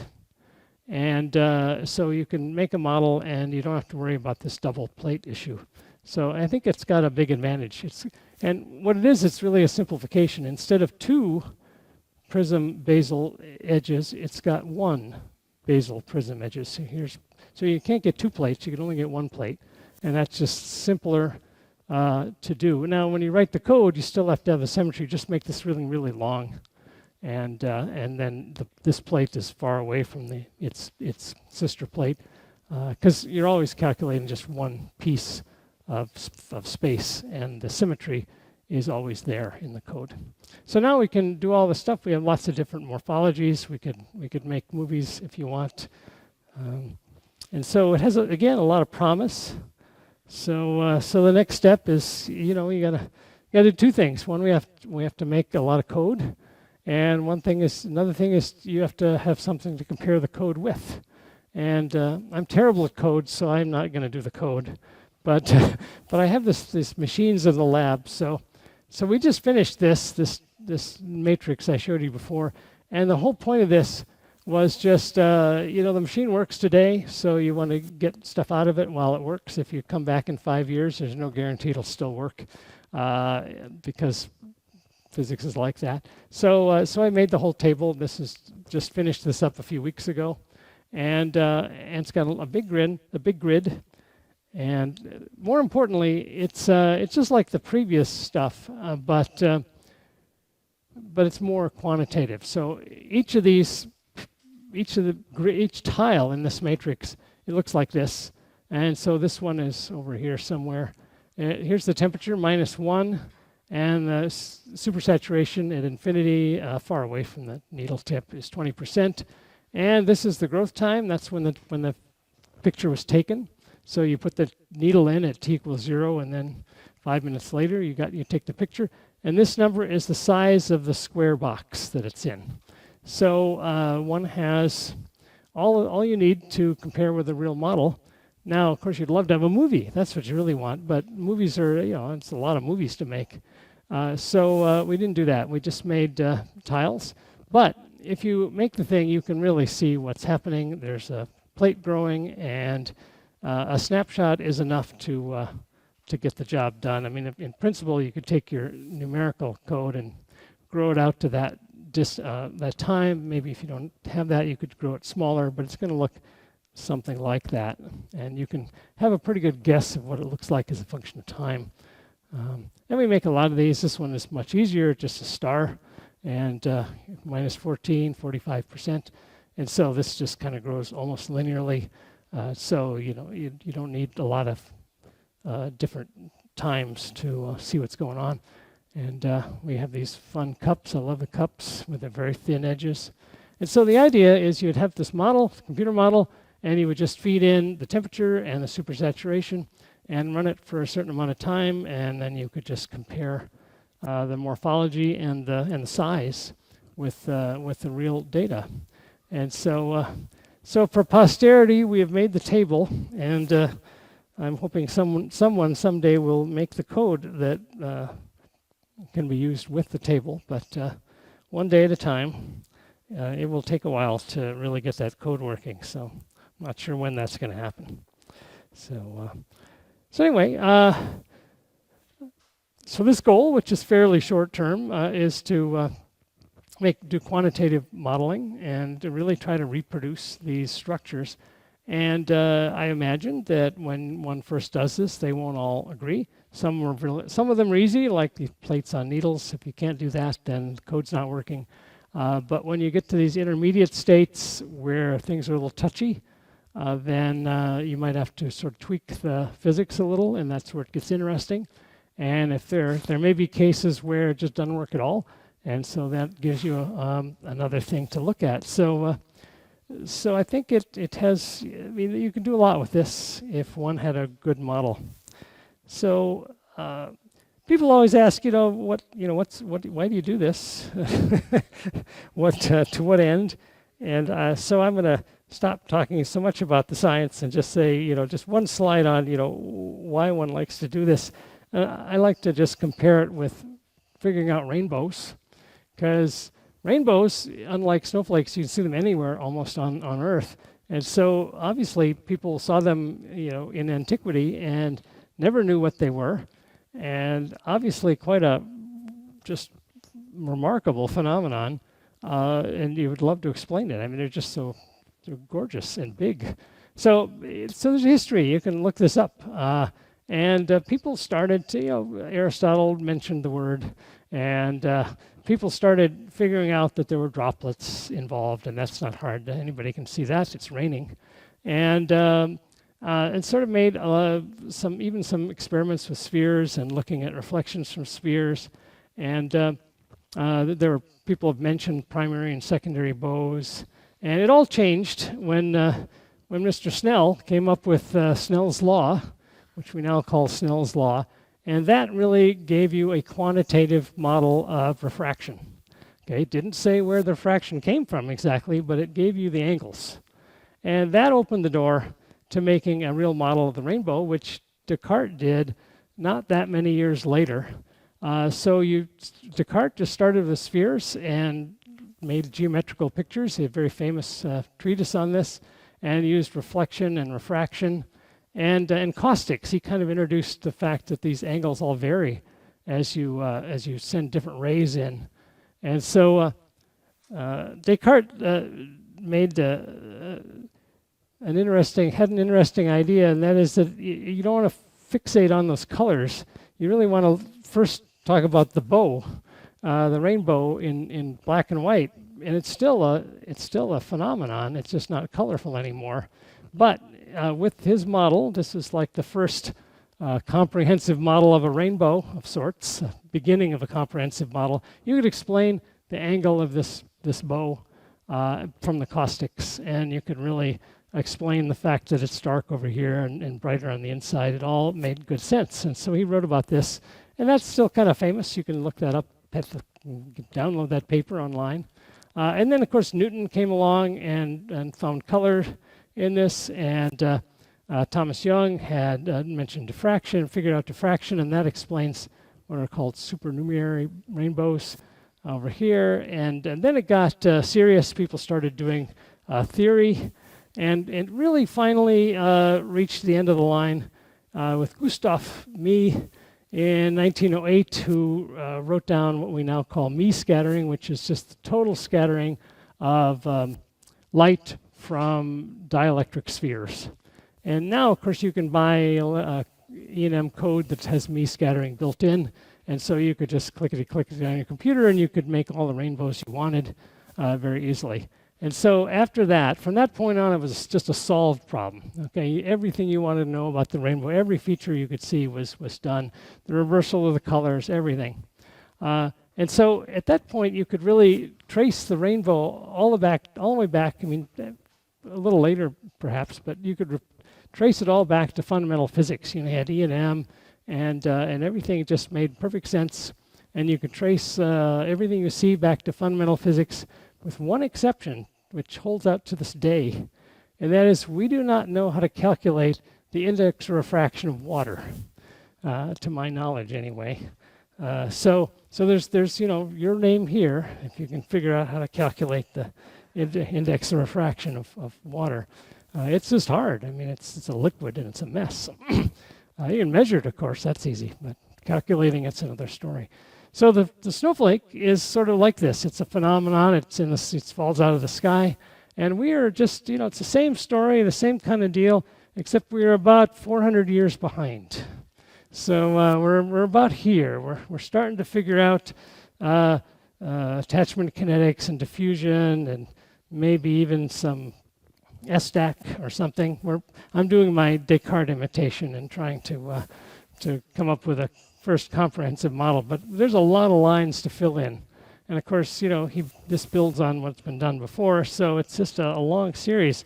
And so you can make a model and you don't have to worry about this double plate issue. So I think it's got a big advantage. And what it is, it's really a simplification. Instead of two prism basal edges, it's got one basal prism edges. So you can't get two plates, you can only get one plate. And that's just simpler to do. Now, when you write the code, you still have to have a symmetry. Just make this really, really long. And then this plate is far away from its sister plate, because you're always calculating just one piece of space, and the symmetry is always there in the code. So now we can do all the stuff. We have lots of different morphologies. We could make movies if you want, and so it has again a lot of promise. So the next step is you gotta do two things. One, we have to make a lot of code. And another thing is you have to have something to compare the code with. And I'm terrible at code, so I'm not going to do the code. But I have these machines in the lab. So we just finished this matrix I showed you before. And the whole point of this was just, the machine works today, so you want to get stuff out of it while it works. If you come back in 5 years, there's no guarantee it'll still work, because physics is like that. So I made the whole table. This is just finished this up a few weeks ago, and it's got a big grid, and more importantly, it's just like the previous stuff, but it's more quantitative. So each tile in this matrix, it looks like this, and so this one is over here somewhere. Here's the temperature, -1. And the supersaturation at infinity, far away from the needle tip, is 20%. And this is the growth time. That's when the picture was taken. So you put the needle in at t = 0, and then 5 minutes later you take the picture. And this number is the size of the square box that it's in. So one has all you need to compare with a real model. Now, of course, you'd love to have a movie. That's what you really want. But movies are, it's a lot of movies to make. So we didn't do that. We just made tiles. But if you make the thing, you can really see what's happening. There's a plate growing, and a snapshot is enough to get the job done. I mean, in principle, you could take your numerical code and grow it out to that time. Maybe if you don't have that, you could grow it smaller, but it's going to look something like that. And you can have a pretty good guess of what it looks like as a function of time. And we make a lot of these. This one is much easier, just a star, and -14, 45%. And so this just kind of grows almost linearly. So you don't need a lot of different times to see what's going on. And we have these fun cups. I love the cups with their very thin edges. And so the idea is you'd have this model, computer model, and you would just feed in the temperature and the supersaturation and run it for a certain amount of time, and then you could just compare the morphology and the size with the real data. And so for posterity, we have made the table, and I'm hoping someone someday will make the code that can be used with the table, but one day at a time. It will take a while to really get that code working, so I'm not sure when that's going to happen. So anyway, so this goal, which is fairly short term, is to do quantitative modeling and to really try to reproduce these structures. And I imagine that when one first does this, they won't all agree. Some of them are easy, like the plates on needles. If you can't do that, then the code's not working. But when you get to these intermediate states where things are a little touchy, then you might have to sort of tweak the physics a little, and that's where it gets interesting. And if there may be cases where it just doesn't work at all, and so that gives you another thing to look at. So I think it has. I mean, you can do a lot with this if one had a good model. So people always ask, why do you do this? To what end? And so I'm going to stop talking so much about the science and just say, just one slide on, why one likes to do this. I like to just compare it with figuring out rainbows, because rainbows, unlike snowflakes, you can see them anywhere almost on Earth. And so obviously people saw them, in antiquity and never knew what they were. And obviously quite a just remarkable phenomenon. And you would love to explain it. I mean, they're gorgeous and big. So there's a history. You can look this up. And people started to, Aristotle mentioned the word, and people started figuring out that there were droplets involved, and that's not hard. Anybody can see that. It's raining. And sort of made some experiments with spheres and looking at reflections from spheres. And there were people have mentioned primary and secondary bows. And it all changed when Mr. Snell came up with Snell's law, which we now call Snell's law, and that really gave you a quantitative model of refraction. Okay, it didn't say where the refraction came from exactly, but it gave you the angles. And that opened the door to making a real model of the rainbow, which Descartes did not that many years later. Descartes just started with spheres and made geometrical pictures. He had a very famous treatise on this, and used reflection and refraction and caustics. He kind of introduced the fact that these angles all vary as you send different rays in. And so Descartes had an interesting idea, and that is that you don't want to fixate on those colors. You really want to first talk about the bow, the rainbow in black and white, and it's still a phenomenon. It's just not colorful anymore. But with his model, this is like the first comprehensive model of a rainbow of sorts, beginning of a comprehensive model. You could explain the angle of this bow from the caustics, and you could really explain the fact that it's dark over here and brighter on the inside. It all made good sense. And so he wrote about this, and that's still kind of famous. You can look that up, download that paper online. And then, of course, Newton came along and found color in this, and Thomas Young had mentioned diffraction, figured out diffraction, and that explains what are called supernumerary rainbows over here. And then it got serious. People started doing theory, and it really finally reached the end of the line with Gustav Mie in 1908, who wrote down what we now call Mie scattering, which is just the total scattering of light from dielectric spheres. And now, of course, you can buy a E&M code that has Mie scattering built in, and so you could just click-it on your computer, and you could make all the rainbows you wanted very easily. And so after that, from that point on, it was just a solved problem. Okay, everything you wanted to know about the rainbow, every feature you could see was done. The reversal of the colors, everything. And so at that point, you could really trace the rainbow all the way back. I mean, a little later perhaps, but you could trace it all back to fundamental physics. You had E&M, and everything just made perfect sense. And you could trace everything you see back to fundamental physics, with one exception, which holds out to this day, and that is we do not know how to calculate the index of refraction of water, to my knowledge anyway. So there's your name here, if you can figure out how to calculate the index of refraction of water. It's just hard. I mean, it's a liquid and it's a mess. You can measure it, of course, that's easy, but calculating it's another story. So the snowflake is sort of like this. It's a phenomenon. It falls out of the sky, and we are just it's the same story, the same kind of deal, except we are about 400 years behind. So we're about here. We're starting to figure out attachment kinetics and diffusion, and maybe even some SDAC or something. I'm doing my Descartes imitation and trying to come up with a first comprehensive model, but there's a lot of lines to fill in. And of course, this builds on what's been done before, so it's just a long series.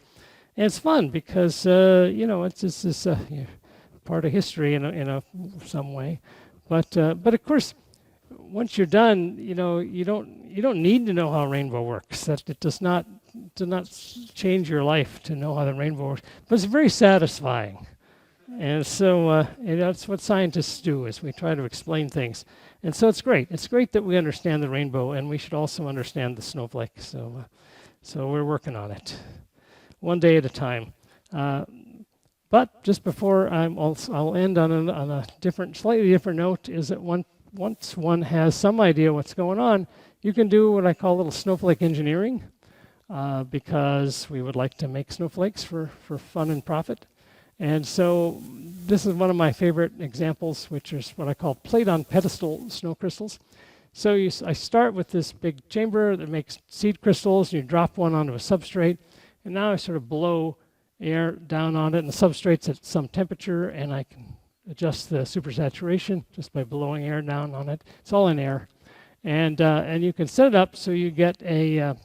And it's fun because, it's just this part of history in some way. But of course, once you're done, you don't need to know how a rainbow works. That it does not change your life to know how the rainbow works, but it's very satisfying. And so and that's what scientists do, is we try to explain things. And so it's great. It's great that we understand the rainbow, and we should also understand the snowflake. So we're working on it, one day at a time. But just before I'll end on a slightly different note, is that once one has some idea what's going on, you can do what I call a little snowflake engineering, because we would like to make snowflakes for fun and profit. And so this is one of my favorite examples, which is what I call plate-on-pedestal snow crystals. So I start with this big chamber that makes seed crystals, and you drop one onto a substrate, and now I sort of blow air down on it, and the substrate's at some temperature, and I can adjust the supersaturation just by blowing air down on it. It's all in air. And you can set it up so you get an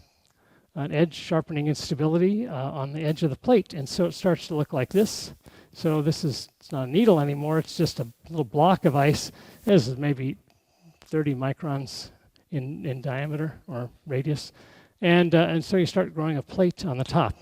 edge sharpening instability on the edge of the plate, and so it starts to look like this. So it's not a needle anymore, it's just a little block of ice. This is maybe 30 microns in diameter or radius. And so you start growing a plate on the top.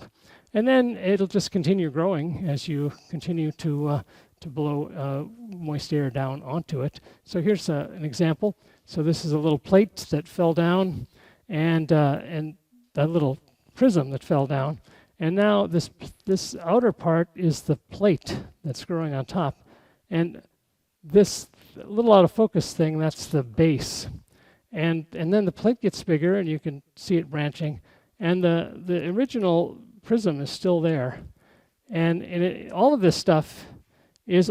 And then it'll just continue growing as you continue to blow moist air down onto it. So here's an example. So this is a little plate that fell down, and that little prism that fell down. And now this outer part is the plate that's growing on top. And this little out of focus thing, that's the base. And then the plate gets bigger, and you can see it branching. And the original prism is still there. And all of this stuff is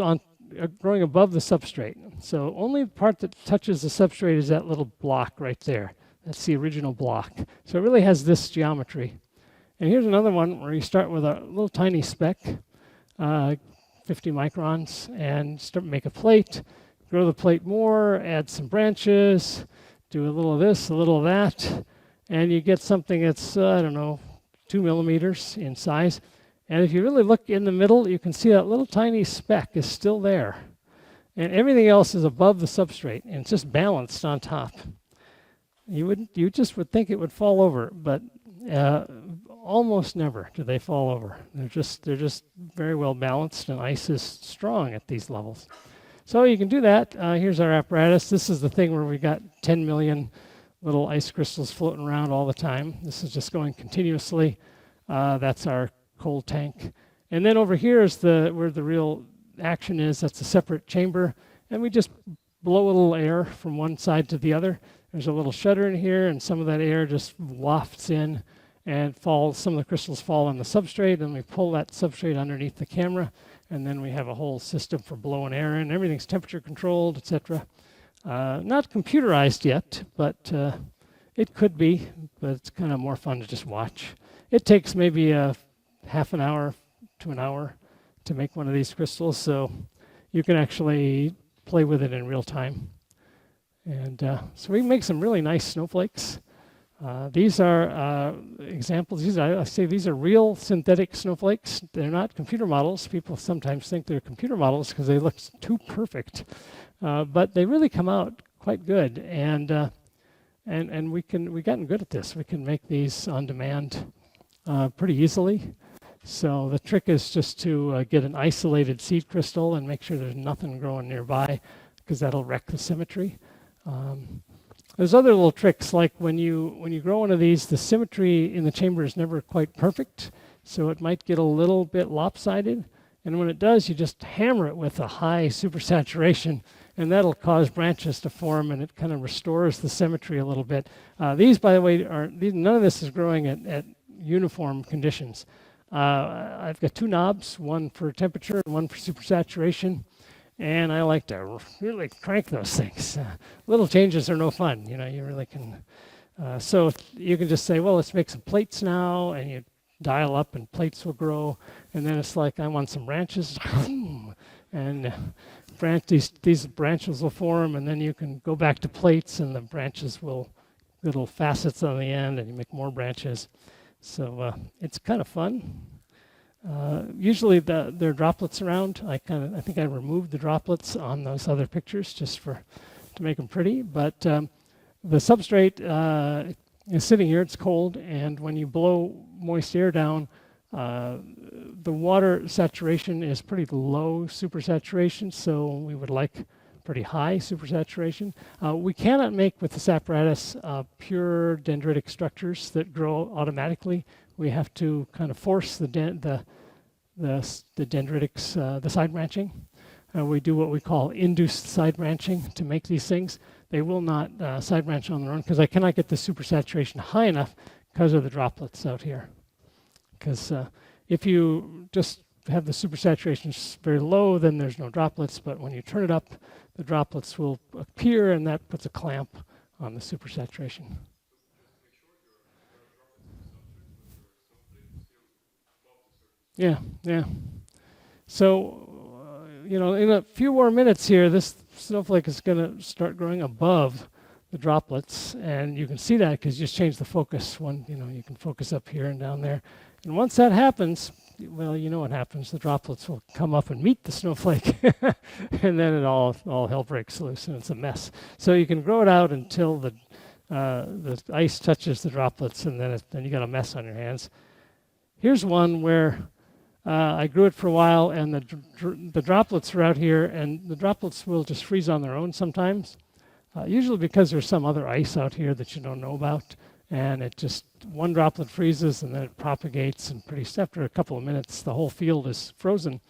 growing above the substrate. So only the part that touches the substrate is that little block right there. That's the original block. So it really has this geometry. And here's another one where you start with a little tiny speck, 50 microns, and make a plate, grow the plate more, add some branches, do a little of this, a little of that, and you get something that's, 2 millimeters in size. And if you really look in the middle, you can see that little tiny speck is still there. And everything else is above the substrate, and it's just balanced on top. You just would think it would fall over, but almost never do they fall over. They're just very well balanced, and ice is strong at these levels. So you can do that. Here's our apparatus. This is the thing where we got 10 million little ice crystals floating around all the time. This is just going continuously. That's our cold tank. And then over here is where the real action is. That's a separate chamber. And we just blow a little air from one side to the other. There's a little shutter in here, and some of that air just wafts in and falls. Some of the crystals fall on the substrate, and we pull that substrate underneath the camera, and then we have a whole system for blowing air in. Everything's temperature controlled, etc. Not computerized yet, but it could be, but it's kind of more fun to just watch. It takes maybe half an hour to an hour to make one of these crystals, so you can actually play with it in real time. And so we make some really nice snowflakes. These are examples. These are real synthetic snowflakes. They're not computer models. People sometimes think they're computer models because they look too perfect, but they really come out quite good. And we've gotten good at this. We can make these on demand pretty easily. So the trick is just to get an isolated seed crystal and make sure there's nothing growing nearby, because that'll wreck the symmetry. There's other little tricks, like when you grow one of these, the symmetry in the chamber is never quite perfect, so it might get a little bit lopsided. And when it does, you just hammer it with a high supersaturation, and that'll cause branches to form, and it kind of restores the symmetry a little bit. These, by the way, none of this is growing at uniform conditions. I've got two knobs, one for temperature and one for supersaturation. And I like to really crank those things. Little changes are no fun, you really can. So you can just say, well, let's make some plates now, and you dial up and plates will grow. And then it's like, I want some branches. And these branches will form, and then you can go back to plates, and the branches little facets on the end, and you make more branches. So it's kind of fun. Usually there are droplets around. I think I removed the droplets on those other pictures just to make them pretty. But the substrate is sitting here. It's cold, and when you blow moist air down, uh, the water saturation is pretty low supersaturation, so we would like pretty high supersaturation. We cannot make with this apparatus pure dendritic structures that grow automatically. We have to kind of force the dendritics, the side branching. We do what we call induced side branching to make these things. They will not side branch on their own because I cannot get the supersaturation high enough because of the droplets out here. Because if you just have the supersaturation very low, then there's no droplets. But when you turn it up, the droplets will appear, and that puts a clamp on the supersaturation. Yeah, yeah. So, in a few more minutes here, this snowflake is going to start growing above the droplets, and you can see that because you just change the focus. You can focus up here and down there. And once that happens, well, you know what happens. The droplets will come up and meet the snowflake, and then all hell breaks loose, and it's a mess. So you can grow it out until the ice touches the droplets, and then you got a mess on your hands. Here's one where I grew it for a while, and the droplets are out here, and the droplets will just freeze on their own sometimes, usually because there's some other ice out here that you don't know about, and it just, one droplet freezes, and then it propagates, and after a couple of minutes, the whole field is frozen.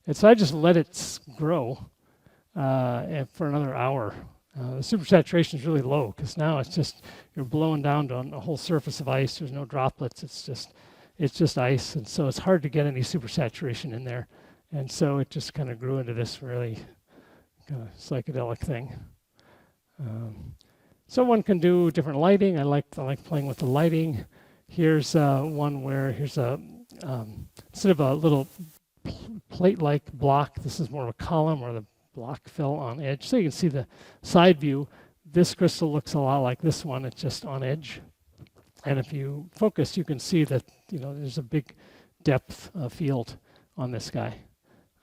And so I just let it grow for another hour. The supersaturation is really low, because now it's just, you're blowing down on a whole surface of ice. There's no droplets. It's just ice, and so it's hard to get any supersaturation in there. And so it just kind of grew into this really kind of psychedelic thing. So one can do different lighting. I like playing with the lighting. Here's one where here's instead of a little plate-like block, this is more of a column where the block fell on edge. So you can see the side view. This crystal looks a lot like this one. It's just on edge. And if you focus, you can see that there's a big depth field on this guy.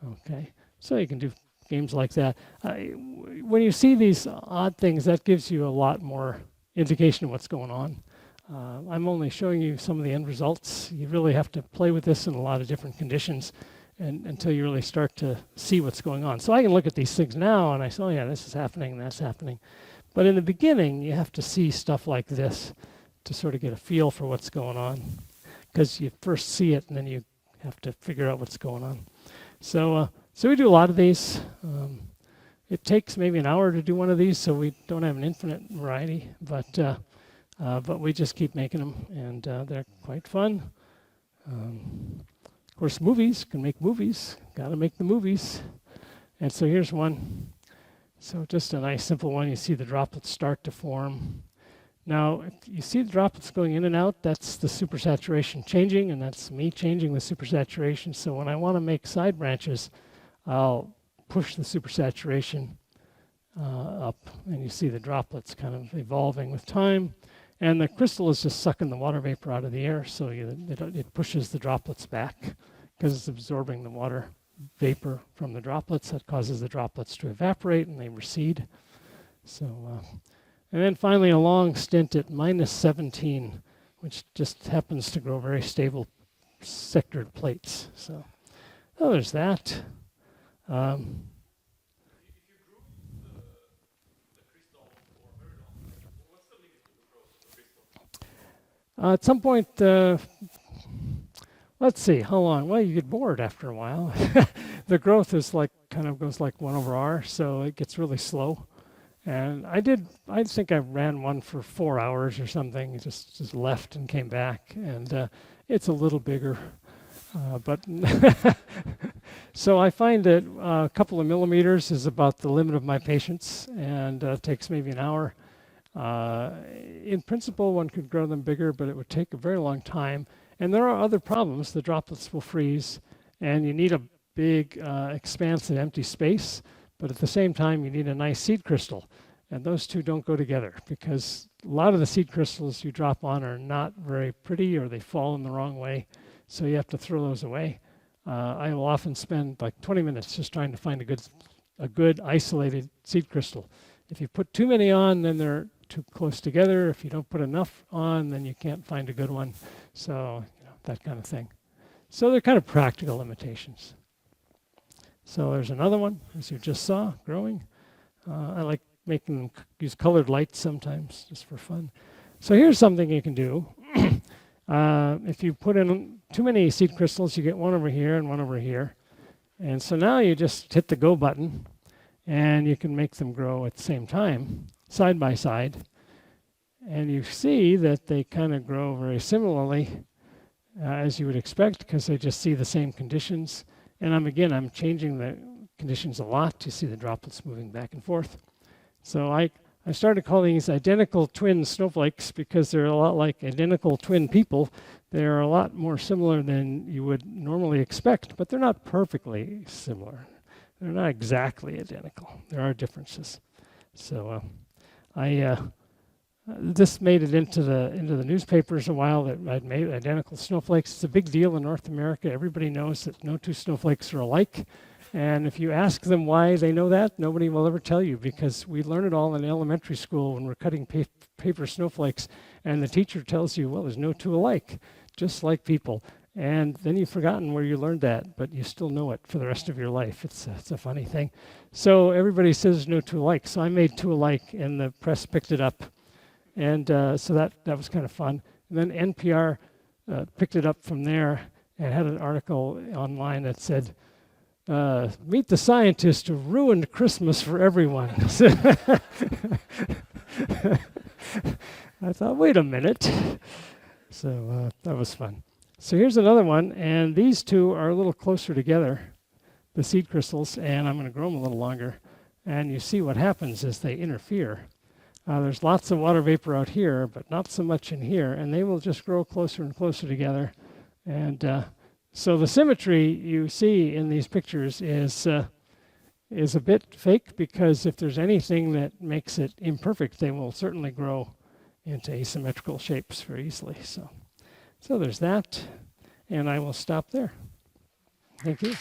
Okay, so you can do games like that. When you see these odd things, that gives you a lot more indication of what's going on. I'm only showing you some of the end results. You really have to play with this in a lot of different conditions until you really start to see what's going on. So I can look at these things now and I say, oh yeah, this is happening and that's happening. But in the beginning, you have to see stuff like this to sort of get a feel for what's going on, because you first see it and then you have to figure out what's going on. So we do a lot of these. It takes maybe an hour to do one of these, so we don't have an infinite variety, but we just keep making them, and they're quite fun. Of course, movies can make movies. Got to make the movies. And so here's one. So just a nice simple one. You see the droplets start to form. Now, if you see the droplets going in and out, that's the supersaturation changing, and that's me changing the supersaturation. So when I want to make side branches, I'll push the supersaturation up, and you see the droplets kind of evolving with time. And the crystal is just sucking the water vapor out of the air, so it pushes the droplets back because it's absorbing the water vapor from the droplets. That causes the droplets to evaporate, and they recede. So. And then finally a long stint at -17, which just happens to grow very stable sectored plates. So there's that. At some point, let's see, how long? Well, you get bored after a while. The growth is kind of goes like 1/r, so it gets really slow. And I think I ran one for 4 hours or something, just left and came back. And it's a little bigger. But so I find that a couple of millimeters is about the limit of my patience, and it takes maybe an hour. In principle, one could grow them bigger, but it would take a very long time. And there are other problems. The droplets will freeze, and you need a big, expansive empty space. But at the same time, you need a nice seed crystal. And those two don't go together, because a lot of the seed crystals you drop on are not very pretty, or they fall in the wrong way. So you have to throw those away. I will often spend like 20 minutes just trying to find a good isolated seed crystal. If you put too many on, then they're too close together. If you don't put enough on, then you can't find a good one. So, that kind of thing. So they're kind of practical limitations. So there's another one, as you just saw, growing. I like making them use colored lights sometimes, just for fun. So here's something you can do. If you put in too many seed crystals, you get one over here and one over here. And so now you just hit the go button, and you can make them grow at the same time, side by side. And you see that they kind of grow very similarly, as you would expect, because they just see the same conditions. And I'm changing the conditions a lot. You see the droplets moving back and forth. So I started calling these identical twin snowflakes because they're a lot like identical twin people. They're a lot more similar than you would normally expect, but they're not perfectly similar. They're not exactly identical. There are differences. So this made it into the newspapers a while that I'd made identical snowflakes. It's a big deal in North America. Everybody knows that no two snowflakes are alike. And if you ask them why they know that, nobody will ever tell you, because we learn it all in elementary school when we're cutting paper snowflakes. And the teacher tells you, well, there's no two alike, just like people. And then you've forgotten where you learned that, but you still know it for the rest of your life. It's a funny thing. So everybody says there's no two alike. So I made two alike, and the press picked it up. And so that was kind of fun. And then NPR picked it up from there and had an article online that said, meet the scientist who ruined Christmas for everyone. I thought, wait a minute. So that was fun. So here's another one, and these two are a little closer together, the seed crystals, and I'm going to grow them a little longer. And you see what happens is they interfere. There's lots of water vapor out here, but not so much in here, and they will just grow closer and closer together. And so the symmetry you see in these pictures is a bit fake, because if there's anything that makes it imperfect, they will certainly grow into asymmetrical shapes very easily. So there's that, and I will stop there. Thank you.